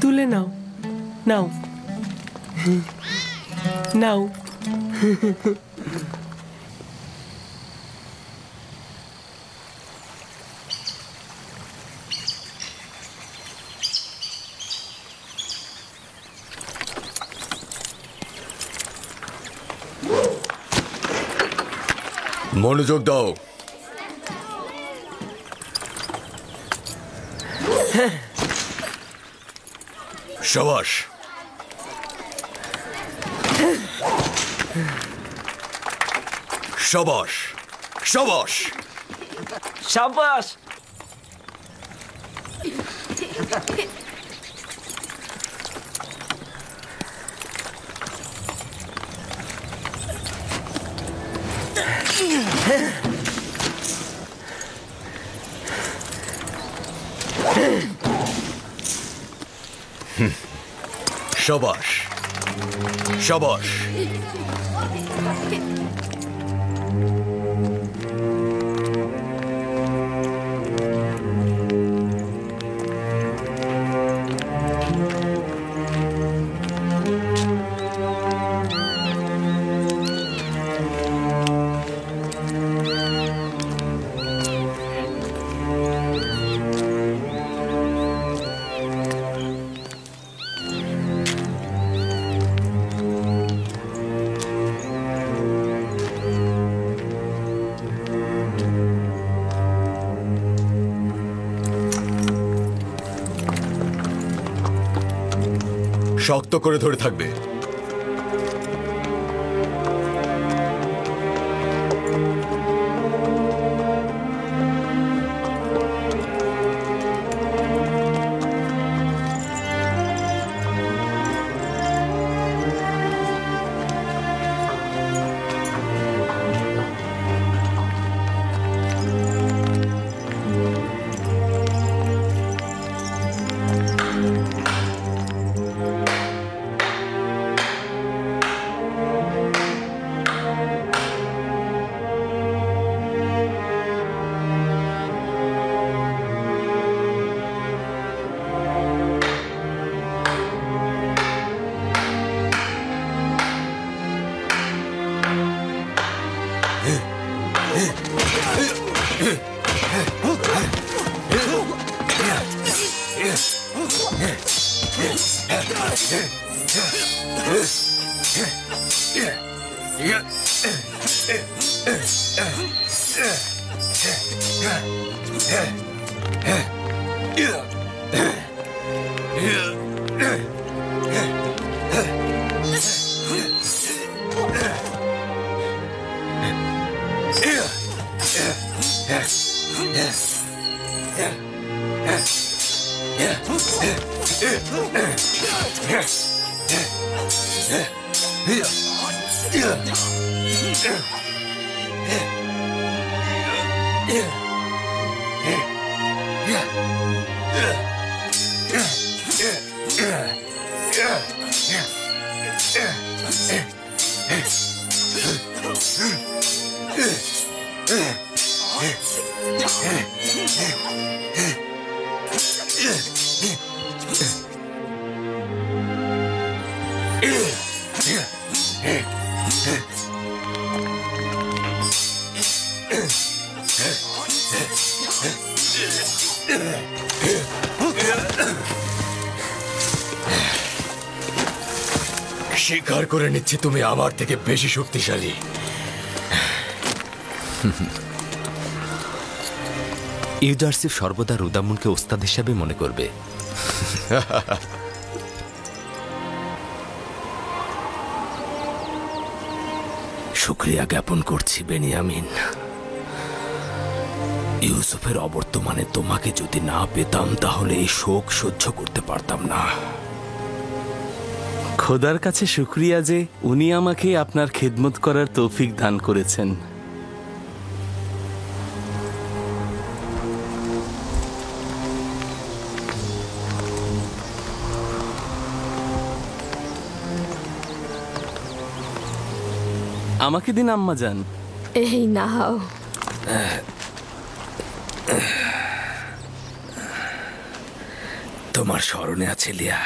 তুলে নাও, নাও, নাও। মনোযোগ দাও। শাবাশ। শাবাশ, শাবাশ, শাবাশ। শাবাশ, শাবাশ। শক্ত করে ধরে থাকবে। স্বীকার করে নিচ্ছি তুমি আমার থেকে বেশি শক্তিশালী। ইউজারশিপ সর্বদা রুদামুনকে ওস্তাদ হিসাবে মনে করবে। শুকরিয়া জ্ঞাপন করছি বেনিয়ামিন। ইউসুফের অবর্তমানে তোমাকে যদি না পেতাম তাহলে এই শোক সহ্য করতে পারতাম না। খোদার কাছে শুক্রিয়া যে উনি আমাকে আপনার খেদমত করার তৌফিক দান করেছেন। আমাকে দিন আম্মা যান। এই নাও। তোমার স্মরণে আছে লিয়া,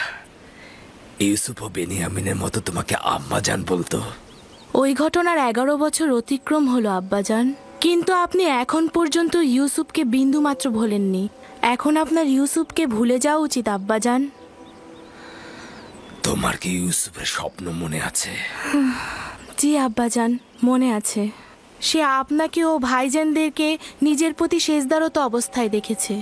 ইউসুফ ও বেনিয়ামিনের মতো তোমাকে আম্মা জান বলতো? ওই ঘটনার 11 বছর অতিক্রম হলো আব্বাজান, কিন্তু আপনি এখন পর্যন্ত ইউসুফকে বিন্দু মাত্র ভোলেননি। এখন আপনার ইউসুফকে ভুলে যাওয়া উচিত আব্বাজান। তোমার কি ইউসুফের স্বপ্ন মনে আছে? জি আব্বাজান, মনে আছে। সে আপনাকে ও ভাইজানদেরকে নিজের প্রতি সেজদারত অবস্থায় দেখেছে।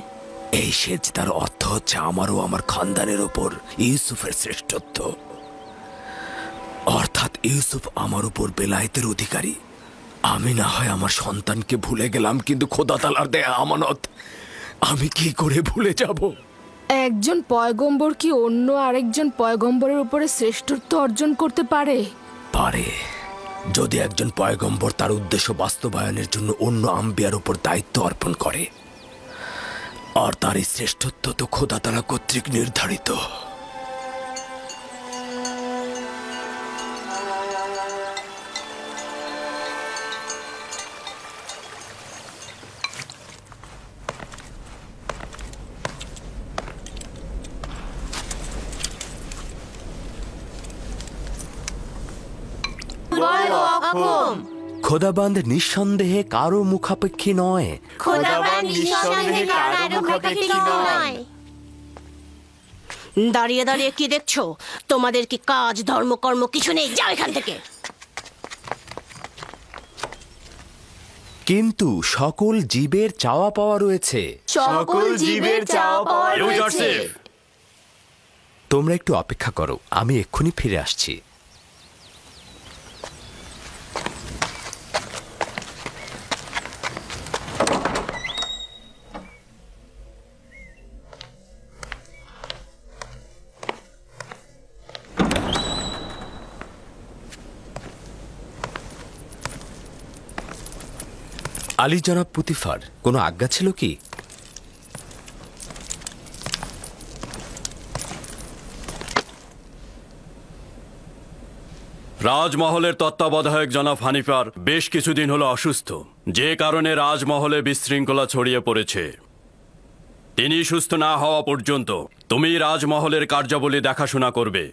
এই সেজদার অর্থ হচ্ছে আমার ও আমার খানদানের ওপর ইউসুফের শ্রেষ্ঠত্ব। অর্থাৎ ইউসুফ আমার উপর বেলায়েতের অধিকারী। আমি না হয় আমার সন্তানকে ভুলে গেলাম, কিন্তু খোদা তাআলার দেয়া আমানত আমি কি করে ভুলে যাব? একজন পয়গম্বর কি অন্য আরেকজন পয়গম্বরের উপরে শ্রেষ্ঠত্ব অর্জন করতে পারে? পারে, যদি একজন পয়গম্বর তার উদ্দেশ্য বাস্তবায়নের জন্য অন্য আম্বিয়ার উপর দায়িত্ব অর্পণ করে। আর তার এই শ্রেষ্ঠত্ব তো খোদা তাআলা কর্তৃক নির্ধারিত। খোদাবান্দ নিঃসন্দেহে কারো মুখাপেক্ষী নয়। দাঁড়িয়ে দাঁড়িয়ে কি দেখছো? তোমাদের কি কাজ ধর্মকর্ম কিছু নেই? যাও এখান থেকে। কিন্তু সকল জীবের চাওয়া পাওয়া রয়েছে। সকল জীবের চাওয়া পাওয়া রয়েছে। তোমরা একটু অপেক্ষা করো, আমি এক্ষুনি ফিরে আসছি। আলী জনাব পুতিফার, কোনো আজ্ঞা ছিল কি? রাজমহলের তত্ত্বাবধায়ক জনাব হানিফার বেশ কিছুদিন হলো অসুস্থ, যে কারণে রাজমহলে বিশৃঙ্খলা ছড়িয়ে পড়েছে। তিনি সুস্থ না হওয়া পর্যন্ত তুমি রাজমহলের কার্যাবলী দেখাশোনা করবে।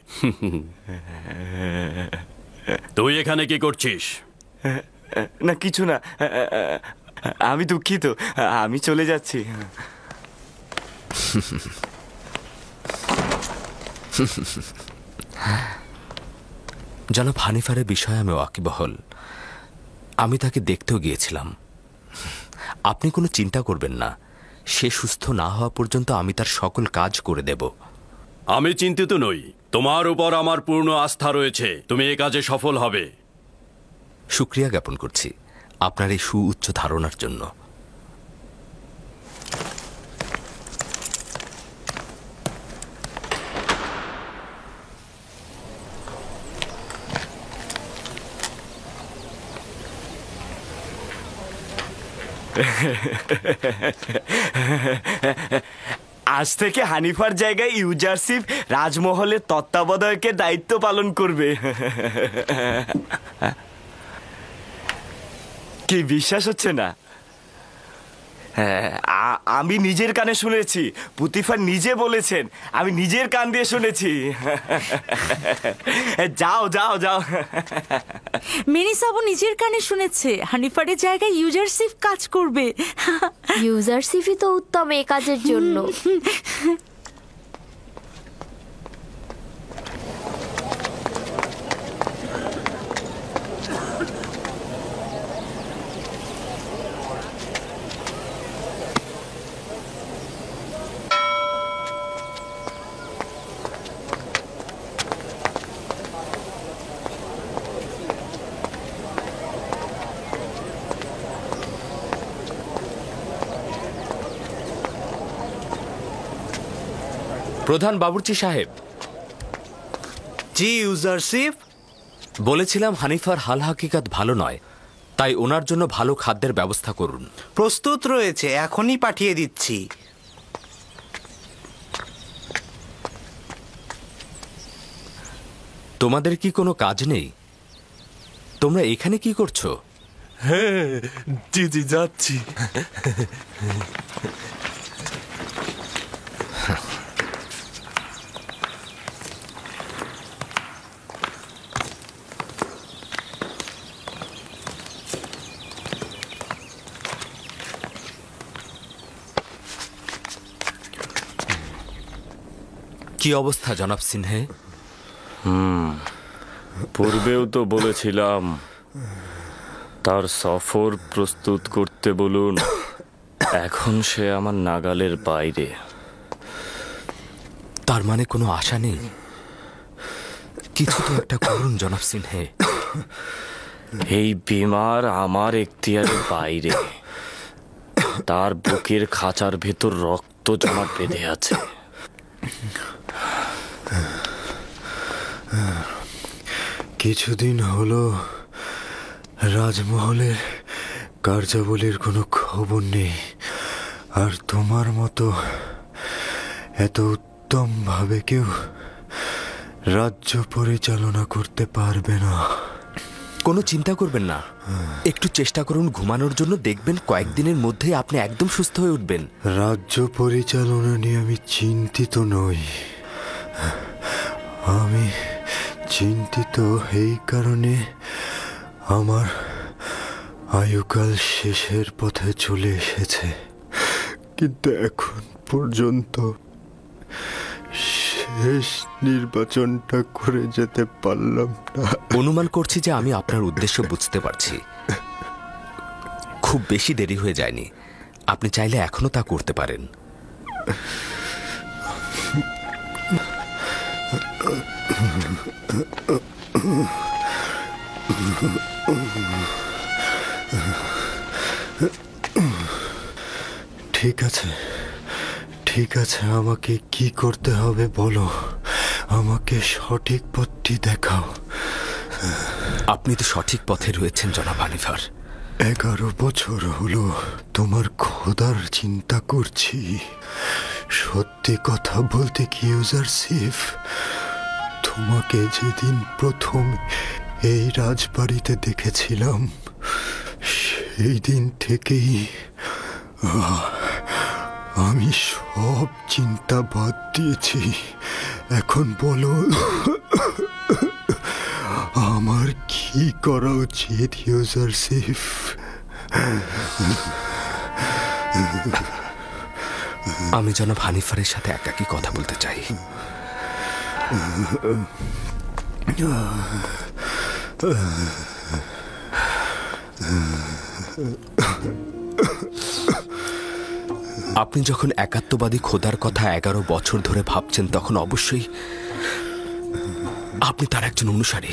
তুই এখানে কি করছিস? না কিছু না, আমি দুঃখিত, আমি চলে যাচ্ছি। জনাব হানিফারের বিষয়ে আমি ওয়াকিবহল। আমি তাকে দেখতেও গিয়েছিলাম। আপনি কোনো চিন্তা করবেন না, সে সুস্থ না হওয়া পর্যন্ত আমি তার সকল কাজ করে দেব। আমি চিন্তিত নই, তোমার উপর আমার পূর্ণ আস্থা রয়েছে, তুমি এই কাজে সফল হবে। শুকরিয়া জ্ঞাপন করছি আপনার এই সুউচ্চ ধারণার জন্য। আজ থেকে হানিফার জায়গায় ইউজারশিপ রাজমহলের তত্ত্বাবধায়কের দায়িত্ব পালন করবে। কি বিশ্বাস হচ্ছে না? আমি নিজের কানে শুনেছি, পুতিফার নিজে বলেছেন, আমি নিজের কান দিয়ে শুনেছি। যাও যাও যাও। মেরিসাবও নিজের কানে শুনেছে হানিফারের জায়গায় ইউজারশিপ কাজ করবে। ইউজারশিপই তো উত্তম এই কাজের জন্য। প্রধান বাবুর্চি সাহেব। জি ইউজারশিপ। বলেছিলাম হানিফার হাল হাকিকাত ভালো নয়, তাই ওনার জন্য ভালো খাদ্যের ব্যবস্থা করুন। প্রস্তুত রয়েছে, এখনই পাঠিয়ে দিচ্ছি। তোমাদের কি কোনো কাজ নেই? তোমরা এখানে কি করছো? হ্যাঁ জি জি যাচ্ছি। কি অবস্থা জনাব সিনহে? পূর্বেও তো বলেছিলাম তার সফর প্রস্তুত করতে বলুন। এখন সে আমার নাগালের বাইরে। তার মানে কোনো আশা নেই? কিছু তো একটা করুন জনাব সিনহে। এই বিমার আমার এখতিয়ারের বাইরে। তার বুকের খাঁচার ভেতর রক্ত জমাট বেঁধে আছে। কিছুদিন হলো রাজমহলের কার্যাবলীর কোনো খবর নেই, আর তোমার মতো এত উত্তমভাবে কেউ রাজ্য পরিচালনা করতে পারবে না। কোনো চিন্তা করবেন না, একটু চেষ্টা করুন ঘুমানোর জন্য, দেখবেন কয়েকদিনের মধ্যেই আপনি একদম সুস্থ হয়ে উঠবেন। রাজ্য পরিচালনা নিয়ে আমি চিন্তিত নই। আমি চিন্তিত এই কারণে আমার আয়ুকাল শেষের পথে চলে এসেছে, কিন্তু এখন পর্যন্ত শেষ নির্বাচনটা করে যেতে পারলাম না। অনুমান করছি যে আমি আপনার উদ্দেশ্য বুঝতে পারছি। খুব বেশি দেরি হয়ে যায়নি, আপনি চাইলে এখনো তা করতে পারেন। ঠিক আছে, ঠিক আছে, আমাকে কি করতে হবে বলো, আমাকে সঠিক পথটি দেখাও। আপনি তো সঠিক পথে রয়েছেন জনাব হানিফার। 11 বছর হলো তোমার খোদার চিন্তা করছি। সত্যি কথা বলতে কি ইউজারশিপ, তোমাকে যেদিন প্রথম এই রাজবাড়িতে দেখেছিলাম সেই দিন থেকেই আমি সব চিন্তা বাদ দিয়েছি। এখন বলো আমার কি করা উচিত ইউজারশিপ? আমি জনাব হানিফারের সাথে একাকী কথা বলতে চাই। আপনি যখন একাত্মবাদী খোদার কথা 11 বছর ধরে ভাবছেন, তখন অবশ্যই আপনি তার একজন অনুসারী।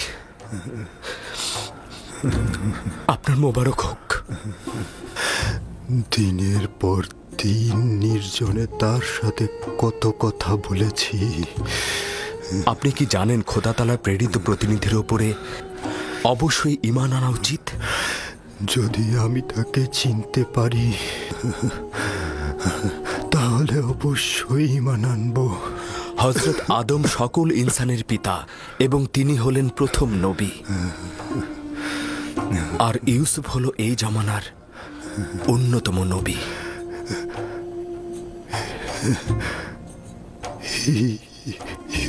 আপনার মোবারক হোক। দিনের পর দিন নির্জনে তার সাথে কত কথা বলেছি। আপনি কি জানেন খোদা তাআলার প্রেরিত প্রতিনিধির উপরে অবশ্যই ঈমান আনা উচিত? যদি আমি তাকে চিনতে পারি তাহলে অবশ্যই ঈমান আনব। হযরত আদম সকল ইনসানের পিতা এবং তিনি হলেন প্রথম নবী, আর ইউসুফ হলো এই জামানার অন্যতম নবী।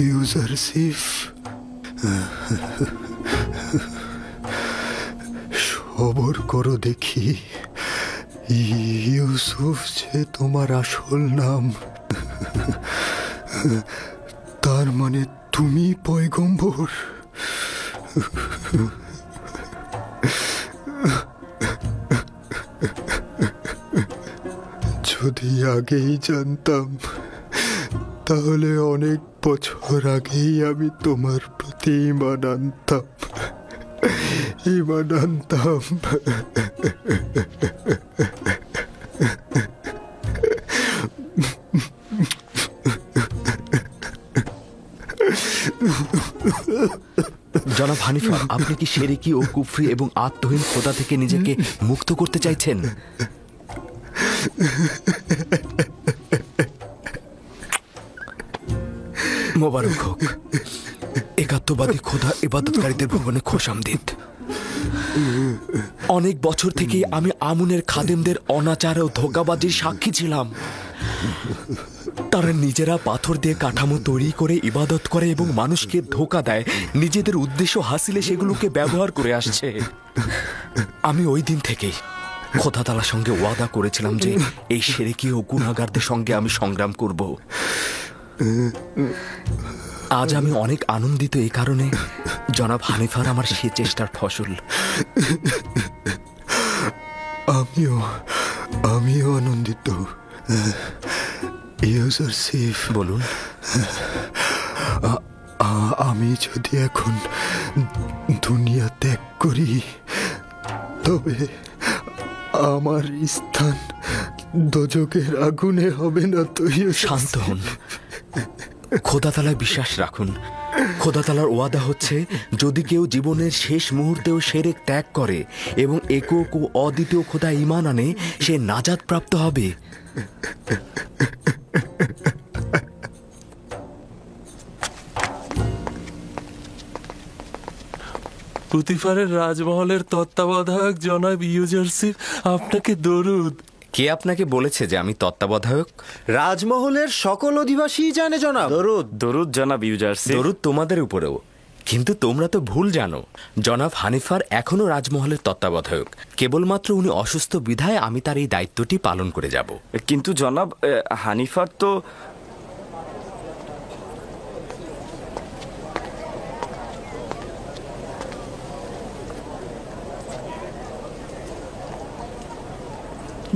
ইউজারশিপ, সবর করো দেখি। ইউসুফ যে তোমার আসল নাম, তার মানে তুমি পয়গম্বর। যদি আগেই জানতাম তাহলে অনেক বছর আগেই আমি তোমার প্রতি ঈমান আনতাম। ঈমান আনতাম। জনাব হানিফা, আপনি কি শিরকি ও কুফরি এবং আত্মহীন খোদা থেকে নিজেকে মুক্ত করতে চাইছেন? মোবারক হোক, একাত্মবাদী খোদা ইবাদতকারীদের ভুবনে খোশামদিদ। অনেক বছর থেকে আমি আমুনের খাদেমদের অনাচার ও ধোঁকাবাজির সাক্ষী ছিলাম। তারা নিজেরা পাথর দিয়ে কাঠামো তৈরি করে ইবাদত করে এবং মানুষকে ধোঁকা দেয়, নিজেদের উদ্দেশ্য হাসিলে সেগুলোকে ব্যবহার করে আসছে। আমি ওই দিন থেকেই খোদা তাআলার সঙ্গে ওয়াদা করেছিলাম যে এই শিরকি ও গুনাহগারদের সঙ্গে আমি সংগ্রাম করব। আজ আমি অনেক আনন্দিত এই কারণে জনাব হানিফার আমার সে চেষ্টার ফসল। আমিও আনন্দিত। ইউজারশিপ, বলুন। আমি যদি এখন দুনিয়া ত্যাগ করি তবে আমার স্থান দোজখের আগুনে হবে না তো? শান্ত হন, খোদা তাআলায় বিশ্বাস রাখুন। খোদা তাআলার ওয়াদা হচ্ছে যদি কেউ জীবনের শেষ মুহূর্তেও শিরক ত্যাগ করে এবং একক ও অদ্বিতীয় খোদা ঈমান আনে, সে নাজাত প্রাপ্ত হবে। পুতিফারের রাজমহলের তত্ত্বাবধায়ক জনাব ইউজারশিপ, আপনাকে দরুদ। কে আপনাকে বলেছে যে আমি তত্ত্বাবধায়ক? রাজমহলের সকল অধিবাসী জানে জনাব। দরুদ দরুদ জনাব ইউজারশিপ। দরুদ তোমাদের উপরেও। কিন্তু তোমরা তো ভুল জানো, জনাব হানিফার এখনো রাজমহলের তত্ত্বাবধায়ক। কেবলমাত্র উনি অসুস্থ বিধায় আমি তার এই দায়িত্বটি পালন করে যাব। কিন্তু জনাব হানিফার তো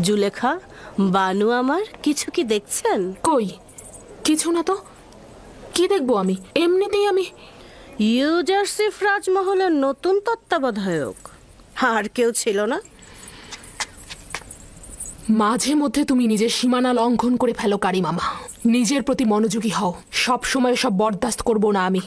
জুলেখা, বানু আমার, কিছু কি দেখছেন? কই কিছু না তো। কি দেখবো আমি? এমনিতেই আমি ইউজারশিপ রাজমহলের নতুন তত্ত্বাবধায়ক। আর কেউ ছিল না? মাঝে মধ্যে তুমি নিজের সীমানা লঙ্ঘন করে ফেলো কারি মামা। নিজের প্রতি মনোযোগী হও। সব সময় সব বরদাস্ত করব না আমি।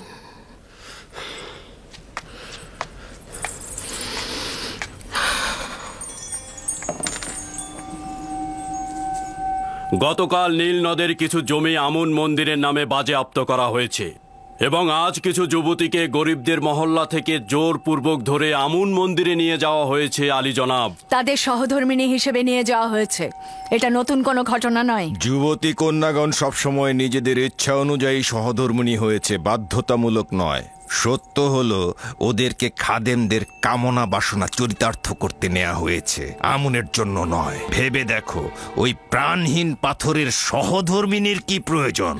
গতকাল নীল নদের কিছু জমি আমুন মন্দিরের নামে বাজেয়াপ্ত করা হয়েছে এবং আজ কিছু যুবতীকে গরিবদের মহল্লা থেকে জোরপূর্বক ধরে আমুন মন্দিরে নিয়ে যাওয়া হয়েছে আলী জনাব। তাদের সহধর্মিণী হিসেবে নিয়ে যাওয়া হয়েছে। এটা নতুন কোনো ঘটনা নয়। যুবতী কন্যাগণ সবসময় নিজেদের ইচ্ছা অনুযায়ী সহধর্মিণী হয়েছে, বাধ্যতামূলক নয়। সত্য হলো ওদেরকে খাদেমদের কামনা বাসনা চরিতার্থ করতে নেওয়া হয়েছে, আমুনের জন্য নয়। ভেবে দেখো, ওই প্রাণহীন পাথরের সহধর্মিনীর কি প্রয়োজন?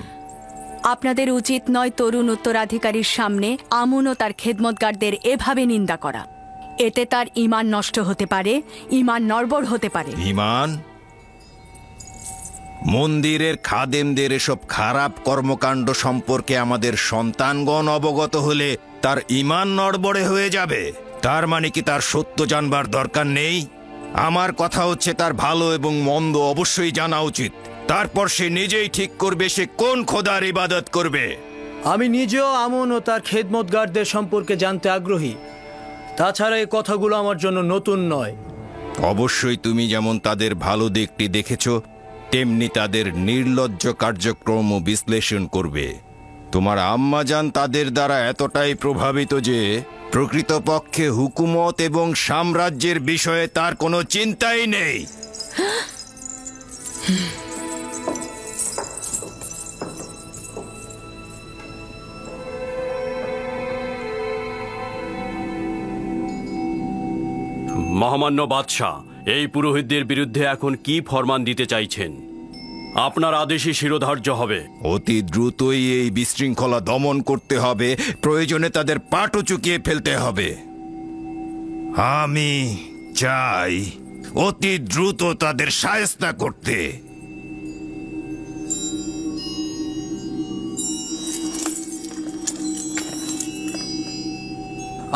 আপনাদের উচিত নয় তরুণ উত্তরাধিকারীর সামনে আমুন ও তার খেদমতগারদের এভাবে নিন্দা করা। এতে তার ঈমান নষ্ট হতে পারে, ঈমান নড়বড় হতে পারে। ঈমান? মন্দিরের খাদেমদের এসব খারাপ কর্মকাণ্ড সম্পর্কে আমাদের সন্তানগণ অবগত হলে তার ঈমান নড়বড়ে হয়ে যাবে। তার মানে কি তার সত্য জানবার দরকার নেই? আমার কথা হচ্ছে তার ভালো এবং মন্দ অবশ্যই জানা উচিত। তারপর সে নিজেই ঠিক করবে সে কোন খোদার ইবাদত করবে। আমি নিজেও আমুন ও তার খেদমতগারদের সম্পর্কে জানতে আগ্রহী। তাছাড়া এই কথাগুলো আমার জন্য নতুন নয়। অবশ্যই তুমি যেমন তাদের ভালো দিকটি দেখেছ, তেমনি তাদের নির্লজ্জ কার্যক্রম বিশ্লেষণ করবে। তোমার আম্মাজান তাদের দ্বারা এতটাই প্রভাবিত যে প্রকৃতপক্ষে হুকুমত এবং সাম্রাজ্যের বিষয়ে তার কোনো চিন্তাই নেই। মহামান্য বাদশাহ, এই পুরোহিতদের বিরুদ্ধে এখন কি ফরমান দিতে চাইছেন? আপনার আদেশই শিরোধার্য হবে। অতি দ্রুতই এই বিশৃঙ্খলা দমন করতে হবে, প্রয়োজনে তাদের পাটও চুকিয়ে ফেলতে হবে। আমি চাই অতি দ্রুত তাদের শায়েস্তা করতে।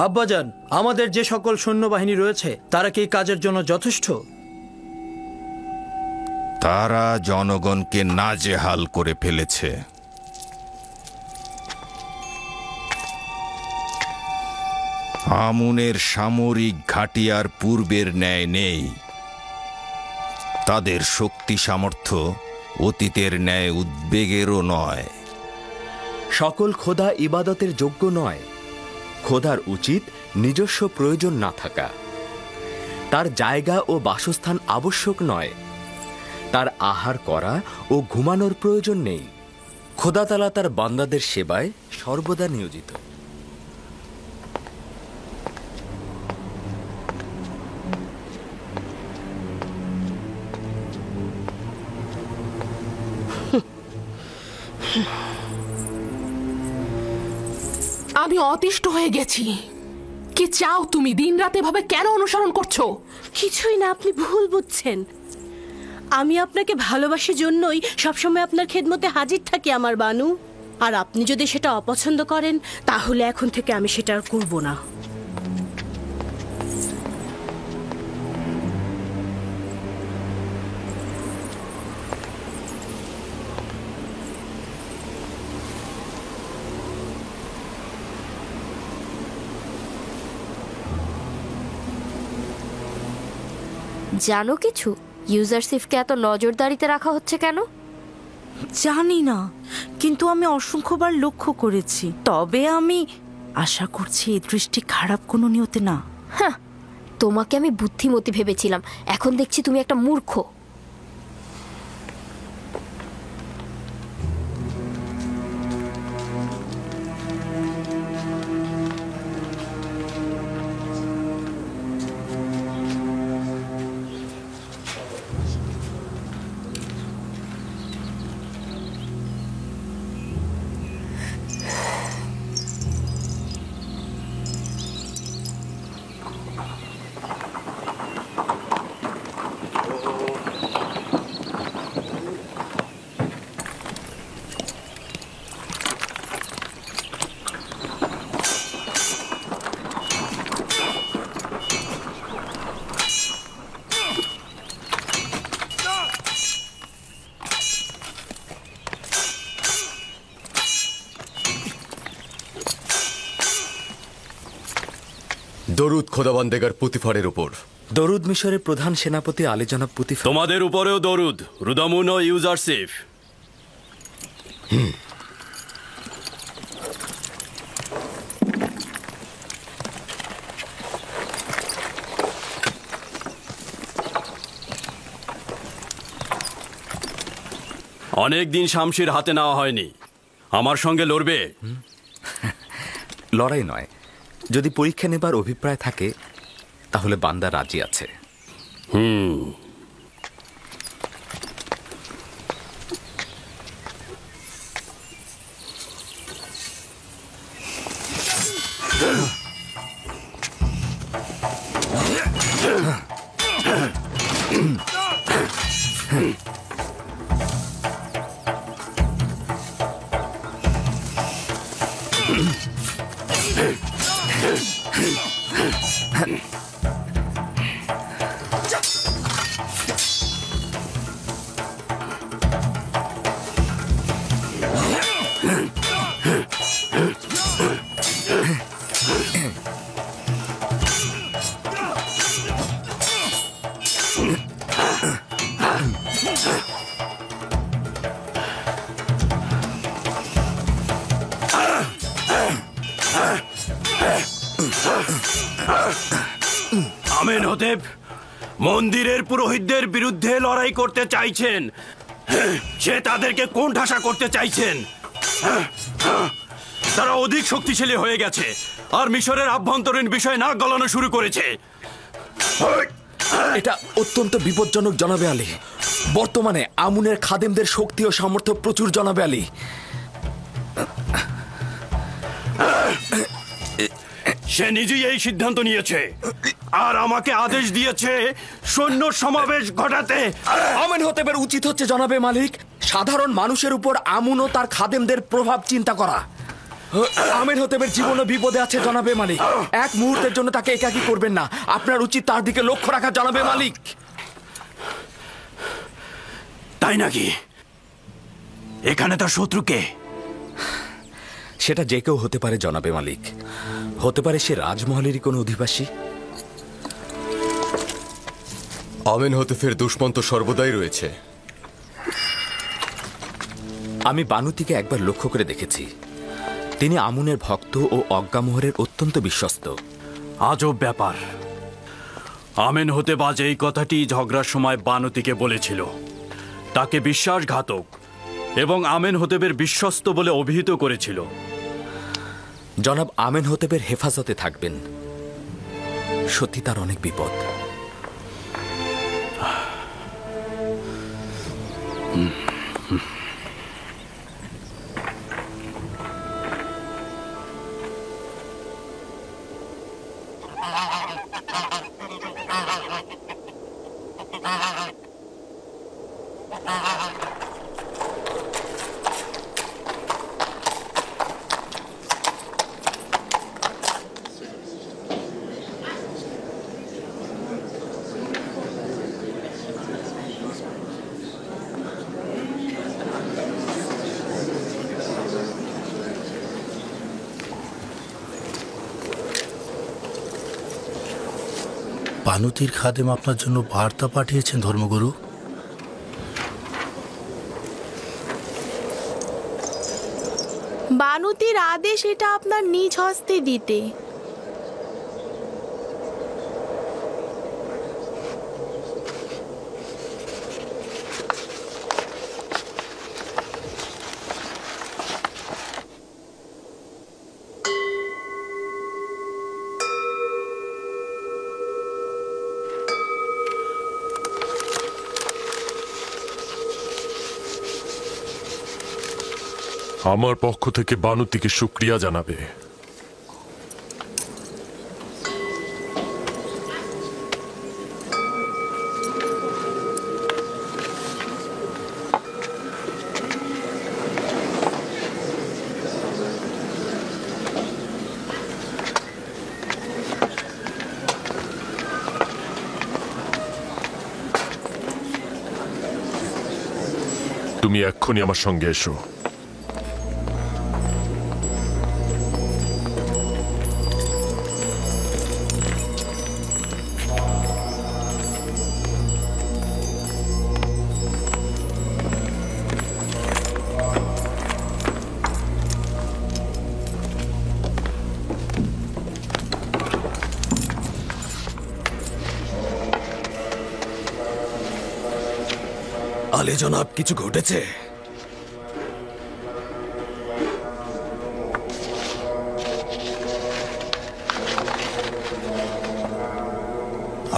আব্বাজান, আমাদের যে সকল সৈন্যবাহিনী রয়েছে তারা কি কাজের জন্য যথেষ্ট? তারা জনগণকে নাজেহাল করে ফেলেছে। আমুনের সামরিক ঘাঁটি আর পূর্বের ন্যায় নেই। তাদের শক্তি সামর্থ্য অতীতের ন্যায় উদ্বেগেরও নয়। সকল খোদা ইবাদতের যোগ্য নয়। খোদার উচিত নিজস্ব প্রয়োজন না থাকা। তার জায়গা ও বাসস্থান আবশ্যক নয়। তার আহার করা ও ঘুমানোর প্রয়োজন নেই। খোদা তাআলা তার বান্দাদের সেবায় সর্বদা নিয়োজিত। আমি অতিষ্ঠ হয়ে গেছি। কি চাও তুমি? দিনরাত এভাবে কেন অনুসরণ করছো? কিছুই না, আপনি ভুল বুঝছেন। আমি আপনাকে ভালোবাসি জন্যই সবসময় আপনার খেদমতে হাজির থাকি আমার বানু। আর আপনি যদি সেটা অপছন্দ করেন তাহলে এখন থেকে আমি সেটা আর করব না। জানো কিছু? ইউজারসিফকে এত নজরদারিতে রাখা হচ্ছে কেন? জানি না, কিন্তু আমি অসংখ্যবার লক্ষ্য করেছি। তবে আমি আশা করছি এই দৃষ্টি খারাপ কোনো নিয়তে না। হ্যাঁ, তোমাকে আমি বুদ্ধিমতী ভেবেছিলাম, এখন দেখছি তুমি একটা মূর্খ। দরুদ খোদাবন্দেগার পুতিফারের উপর। দরুদ মিশরের প্রধান সেনাপতি আলী জনাব পুতিফার। তোমাদের উপরেও দরুদ, রুদামুন ও ইউজারসিফ। অনেকদিন শামশির হাতে নেওয়া হয়নি। আমার সঙ্গে লড়বে? লড়াই নয়, যদি পরীক্ষা নেবার অভিপ্রায় থাকে তাহলে বান্দা রাজি আছে। আমেনহোতেপ মন্দিরের পুরোহিতদের বিরুদ্ধে লড়াই করতে চাইছেন। সে তাদেরকে কোণঠাসা করতে চাইছেন। তারা অধিক শক্তিশালী হয়ে গেছে আর মিশরের আভ্যন্তরীণ বিষয় নাক গলানো শুরু করেছে। এটা অত্যন্ত বিপজ্জনক জনাবে আলী। বর্তমানে আমুনের খাদেমদের শক্তি ও সামর্থ্য প্রচুর জনাবে আলী। সে নিজেই এই সিদ্ধান্ত নিয়েছে আর আমাকে আদেশ দিয়েছে সৈন্য সমাবেশ ঘটাতে। আমেনহোতেপের উচিত হচ্ছে জনাবে মালিক সাধারণ মানুষের উপর আমুন ও তার খাদেমদের প্রভাব চিন্তা করা। আমেনহোতেপের জীবনও বিপদে আছে জনাবে মালিক। এক মুহূর্তের জন্য তাকে একাকী করবেন না। আপনার উচিত তার দিকে লক্ষ্য রাখা জনাবে মালিক। তাই নাকি? এখানে তার শত্রুকে? সেটা যে কেউ হতে পারে জনাবে মালিক। হতে পারে সে রাজমহলেরই কোনো অধিবাসী। আমেন হতেফের দুশ্মন তো সর্বদাই রয়েছে। আমি বানুতিকে একবার লক্ষ্য করে দেখেছি। তিনি আমুনের ভক্ত ও অজ্ঞামোহরের অত্যন্ত বিশ্বস্ত। আজব ব্যাপার। আমেন হতেবাজ এই কথাটি ঝগড়ার সময় বানুতিকে বলেছিল। তাকে বিশ্বাসঘাতক এবং আমেন হতেবের বিশ্বস্ত বলে অভিহিত করেছিল। জনাব আমেন হতেবের হেফাজতে থাকবেন। সত্যি তার অনেক বিপদ। বানুতির খাদেম আপনার জন্য বার্তা পাঠিয়েছেন ধর্মগুরু। বানুতির আদেশ এটা আপনার নিজ হস্তে দিতে। আমার পক্ষ থেকে বানুতিকে শুকরিয়া জানাবে। তুমি এক্ষুনি আমার সঙ্গে এসো। আলী জনাব, কিছু ঘটেছে?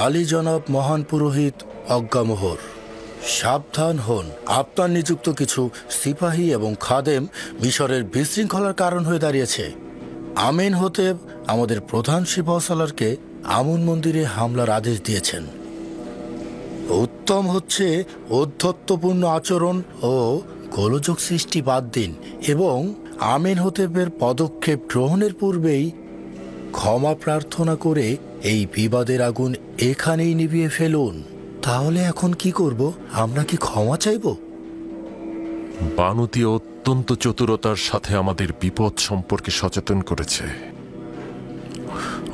আলী জনাব মহান পুরোহিত অজ্ঞামোহর, সাবধান হন। আপনার নিযুক্ত কিছু সিপাহী এবং খাদেম মিশরের বিশৃঙ্খলার কারণ হয়ে দাঁড়িয়েছে। আমেন হতেব আমাদের প্রধান সিপাহসালারকে আমুন মন্দিরে হামলার আদেশ দিয়েছেন। উত্তম হচ্ছে ঔদ্ধত্যপূর্ণ আচরণ ও গোলযোগ সৃষ্টি বাদ দিন এবং আমেন হতেবের পদক্ষেপ গ্রহণের পূর্বেই ক্ষমা প্রার্থনা করে এই বিবাদের আগুন এখানেই নিভিয়ে ফেলুন। তাহলে এখন কি করব? আমরা কি ক্ষমা চাইব? বানুতি অত্যন্ত চতুরতার সাথে আমাদের বিপদ সম্পর্কে সচেতন করেছে,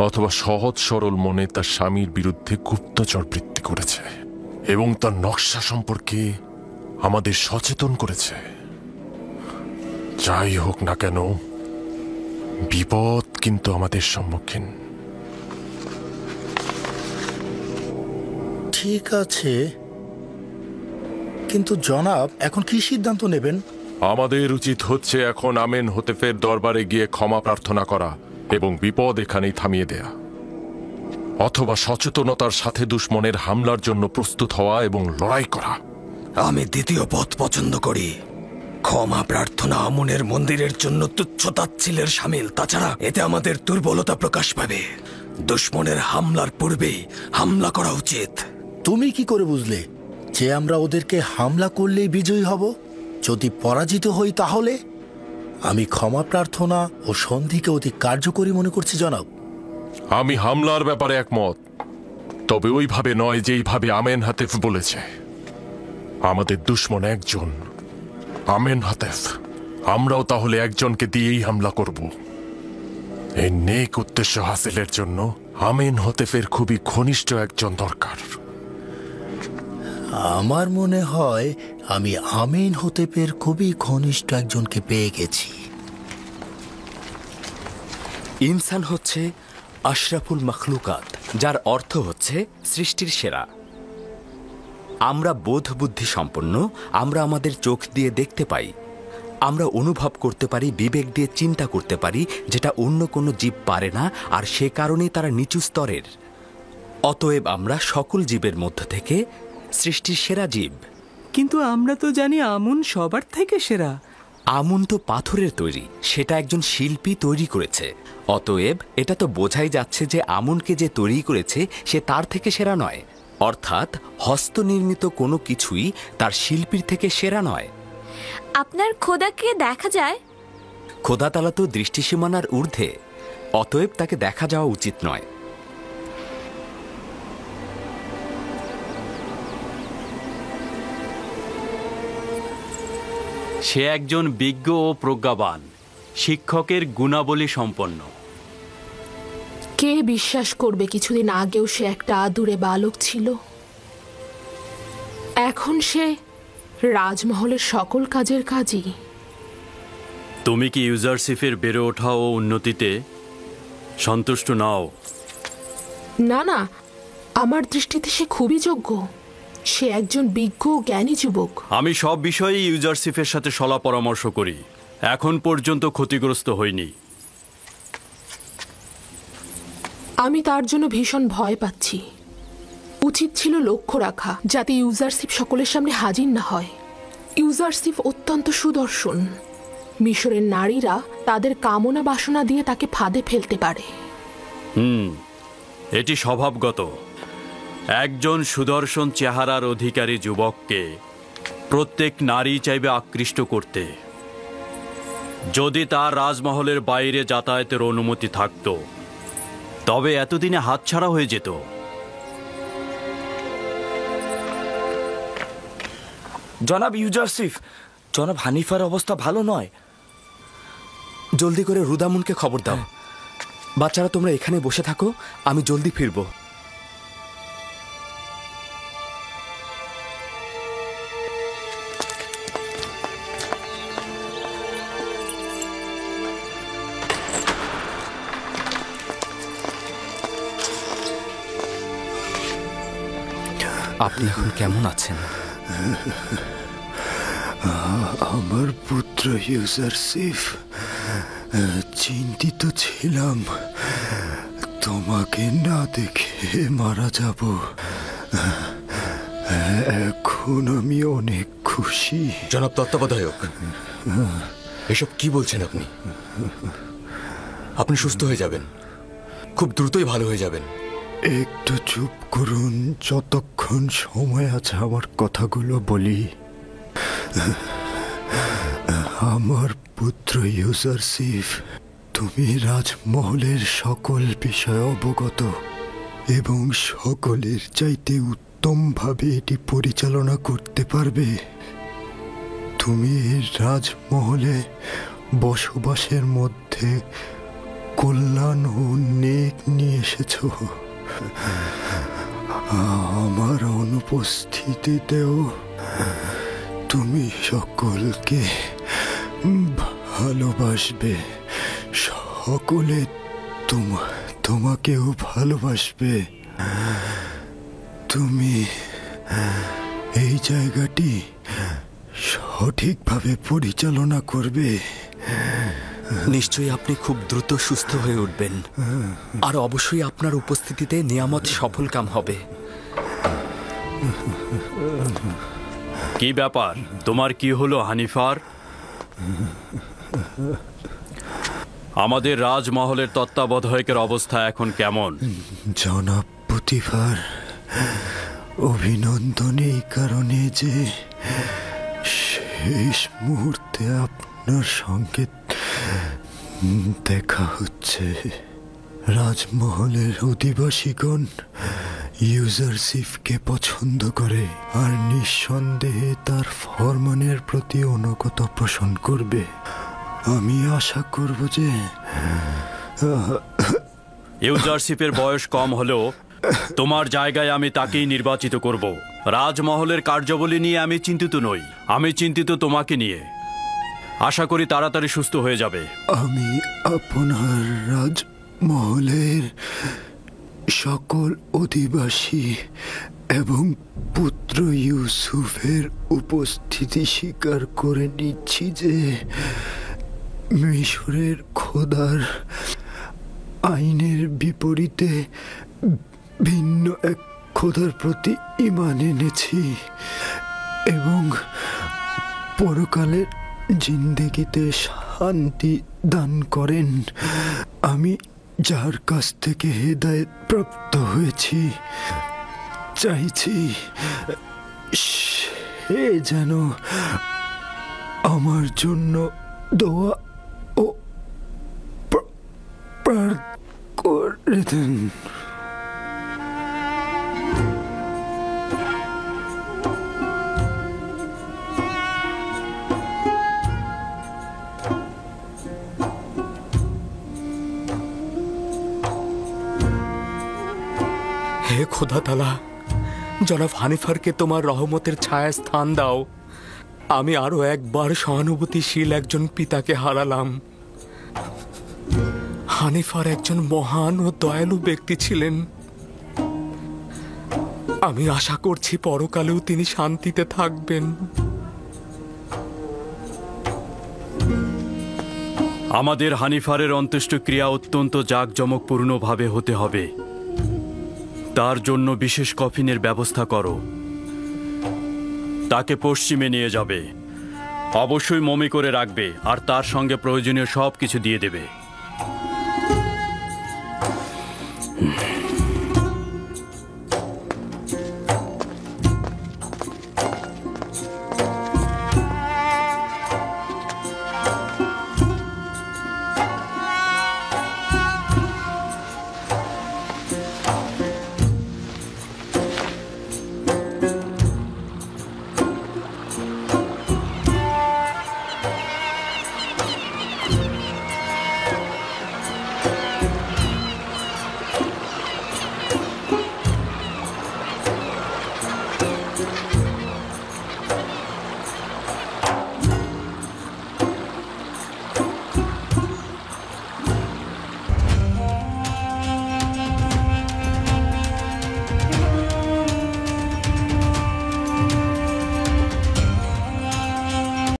অথবা সহজ সরল মনে তার স্বামীর বিরুদ্ধে গুপ্তচর বৃত্তি করেছে এবং তার নকশা সম্পর্কে আমাদের সচেতন করেছে। যাই হোক না কেন, বিপদ কিন্তু আমাদের সম্মুখীন। ঠিক আছে, কিন্তু জনাব এখন কি সিদ্ধান্ত নেবেন? আমাদের উচিত হচ্ছে এখন আমেন হতেফের দরবারে গিয়ে ক্ষমা প্রার্থনা করা এবং বিপদ এখানেই থামিয়ে দেয়া, অথবা সচেতনতার সাথে দুশ্মনের হামলার জন্য প্রস্তুত হওয়া এবং লড়াই করা। আমি দ্বিতীয় পথ পছন্দ করি। ক্ষমা প্রার্থনা আমুনের মন্দিরের জন্য তুচ্ছতাচ্ছিলের সামিল। তাছাড়া এতে আমাদের দুর্বলতা প্রকাশ পাবে। দুশ্মনের হামলার পূর্বেই হামলা করা উচিত। তুমি কি করে বুঝলে যে আমরা ওদেরকে হামলা করলেই বিজয়ী হব? যদি পরাজিত হই তাহলে? আমি ক্ষমা প্রার্থনা ও সন্ধিকে অতি কার্যকরী মনে করছি জনাব। আমি হামলার ব্যাপারে একমত, তবে ওইভাবে নয় যেইভাবে আমেন হাতেফ বলেছে। আমাদের দুশ্মন একজন, আমেন হাতেফ। আমরাও তাহলে একজনকে দিয়েই হামলা করব। এই নেক উদ্দেশ্য হাসিলের জন্য আমিন হতেফের খুবই ঘনিষ্ঠ একজন দরকার। আমার মনে হয় আমি আমিন হতেফের খুবই ঘনিষ্ঠ একজনকে পেয়ে গেছি। ইনসান হচ্ছে আশরাফুল মখলুকাত, যার অর্থ হচ্ছে সৃষ্টির সেরা। আমরা বোধ বুদ্ধি সম্পন্ন, আমরা আমাদের চোখ দিয়ে দেখতে পাই, আমরা অনুভব করতে পারি, বিবেক দিয়ে চিন্তা করতে পারি, যেটা অন্য কোনো জীব পারে না, আর সে কারণেই তারা নিচু স্তরের। অতএব আমরা সকল জীবের মধ্য থেকে সৃষ্টির সেরা জীব। কিন্তু আমরা তো জানি আমুন সবার থেকে সেরা। আমুন তো পাথরের তৈরি, সেটা একজন শিল্পী তৈরি করেছে। অতএব এটা তো বোঝাই যাচ্ছে যে আমুনকে যে তৈরি করেছে সে তার থেকে সেরা নয়। অর্থাৎ হস্তনির্মিত কোনো কিছুই তার শিল্পীর থেকে সেরা নয়। আপনার খোদাকে দেখা যায়? খোদা তাআলা তো দৃষ্টিসীমানার ঊর্ধ্বে, অতএব তাকে দেখা যাওয়া উচিত নয়। সে একজন বিজ্ঞ ও প্রজ্ঞাবান, শিক্ষকের গুণাবলী সম্পন্ন। কে বিশ্বাস করবে কিছুদিন আগেও সে একটা আদুরে বালক ছিল, এখন সে রাজমহলের সকল কাজের কাজই। তুমি কি ইউজারশিপের বেড়ে ওঠা ও উন্নতিতে সন্তুষ্ট নাও? না না, আমার দৃষ্টিতে সে খুবই যোগ্য। সে একজন বিজ্ঞ ও জ্ঞানী যুবক। আমি সব বিষয়ে ইউজারশিপের সাথে সলা পরামর্শ করি, এখন পর্যন্ত ক্ষতিগ্রস্ত হইনি। আমি তার জন্য ভীষণ ভয় পাচ্ছি। উচিত ছিল লক্ষ্য রাখা যাতে ইউজারশিপ সকলের সামনে হাজির না হয়। ইউজারশিপ অত্যন্ত সুদর্শন। মিশরের নারীরা তাদের কামনা বাসনা দিয়ে তাকে ফাঁদে ফেলতে পারে। এটি স্বভাবগত। একজন সুদর্শন চেহারার অধিকারী যুবককে প্রত্যেক নারী চাইবে আকৃষ্ট করতে। যদি তার রাজমহলের বাইরে যাতায়াতের অনুমতি থাকত তবে এতদিনে হাতছাড়া হয়ে যেত। জনাব ইউজারশিফ, জনাব হানিফার অবস্থা ভালো নয়। জলদি করে রুদামুনকে খবর দাও। বাচ্চারা তোমরা এখানে বসে থাকো, আমি জলদি ফিরবো। আপনি এখন কেমন আছেন? আমার পুত্র ইউজারশিফ, চিন্তিত ছিলাম তোমাকে না দেখে মারা যাব। এখন আমি অনেক খুশি। জনাব তত্ত্বাবধায়ক, এসব কি বলছেন আপনি? আপনি সুস্থ হয়ে যাবেন, খুব দ্রুতই ভালো হয়ে যাবেন। একটু চুপ করুন, যতক্ষণ সময় আছে আমার কথাগুলো বলি। আমার পুত্র ইউজারশিফ, তুমি রাজমহলের সকল বিষয়ে অবগত এবং সকলের চাইতে উত্তমভাবে এটি পরিচালনা করতে পারবে। তুমি এই রাজমহলে বসবাসের মধ্যে কল্যাণ ও নেক নিয়ে এসেছ। আমার অনুপস্থিতিতেও তুমি সকলকে ভালোবাসবে, সকলে তোমাকেও ভালোবাসবে। তুমি এই জায়গাটি সঠিকভাবে পরিচালনা করবে। নিশ্চয়ই আপনি খুব দ্রুত সুস্থ হয়ে উঠবেন, আর অবশ্যই আপনার উপস্থিতিতে নিয়ামত সফল কাম হবে। কি ব্যাপার, তোমার কি হলো হানিফার? আমাদের রাজমহলের তত্ত্বাবধায়কের অবস্থা এখন কেমন? জনাব পুতিফার, অভিনন্দন এই কারণে যে শেষ মুহূর্তে আপনার সঙ্গে দেখা হচ্ছে। রাজমহলের অধিবাসীগণ ইউজারশিফকে পছন্দ করে আর নিঃসন্দেহে তার ফরমানের প্রতি অনুগত পোষণ করবে। আমি আশা করব যে ইউজারশিপের বয়স কম হলেও তোমার জায়গায় আমি তাকেই নির্বাচিত করব। রাজমহলের কার্যাবলী নিয়ে আমি চিন্তিত নই, আমি চিন্তিত তোমাকে নিয়ে। আশা করি তাড়াতাড়ি সুস্থ হয়ে যাবে। আমি আপনার রাজমহলের সকল অধিবাসী এবং পুত্র ইউসুফের উপস্থিতি স্বীকার করে নিচ্ছি যে মিশরের খোদার আইনের বিপরীতে ভিন্ন এক খোদার প্রতি ঈমান এনেছি এবং পরকালের জিন্দেগিতে শান্তি দান করেন। আমি যার কাছ থেকে হেদায়েত প্রাপ্ত হয়েছি চাইছি সে যেন আমার জন্য দোয়া ও প্রার্থনা করে দেন। হে খোদা তাআলা, জনাব হানিফারকে তোমার রহমতের ছায়ায় স্থান দাও। আমি আরো একবার সহানুভূতিশীল একজন পিতাকে হারালাম। হানিফার একজন মহান ও দয়ালু ব্যক্তি ছিলেন। আমি আশা করছি পরকালেও তিনি শান্তিতে থাকবেন। আমাদের হানিফারের অন্ত্যেষ্টিক্রিয়া অত্যন্ত জাঁকজমকপূর্ণভাবে হতে হবে। তার জন্য বিশেষ কফিনের ব্যবস্থা করো। তাকে পশ্চিমে নিয়ে যাবে, অবশ্যই মমি করে রাখবে আর তার সঙ্গে প্রয়োজনীয় সব কিছু দিয়ে দেবে।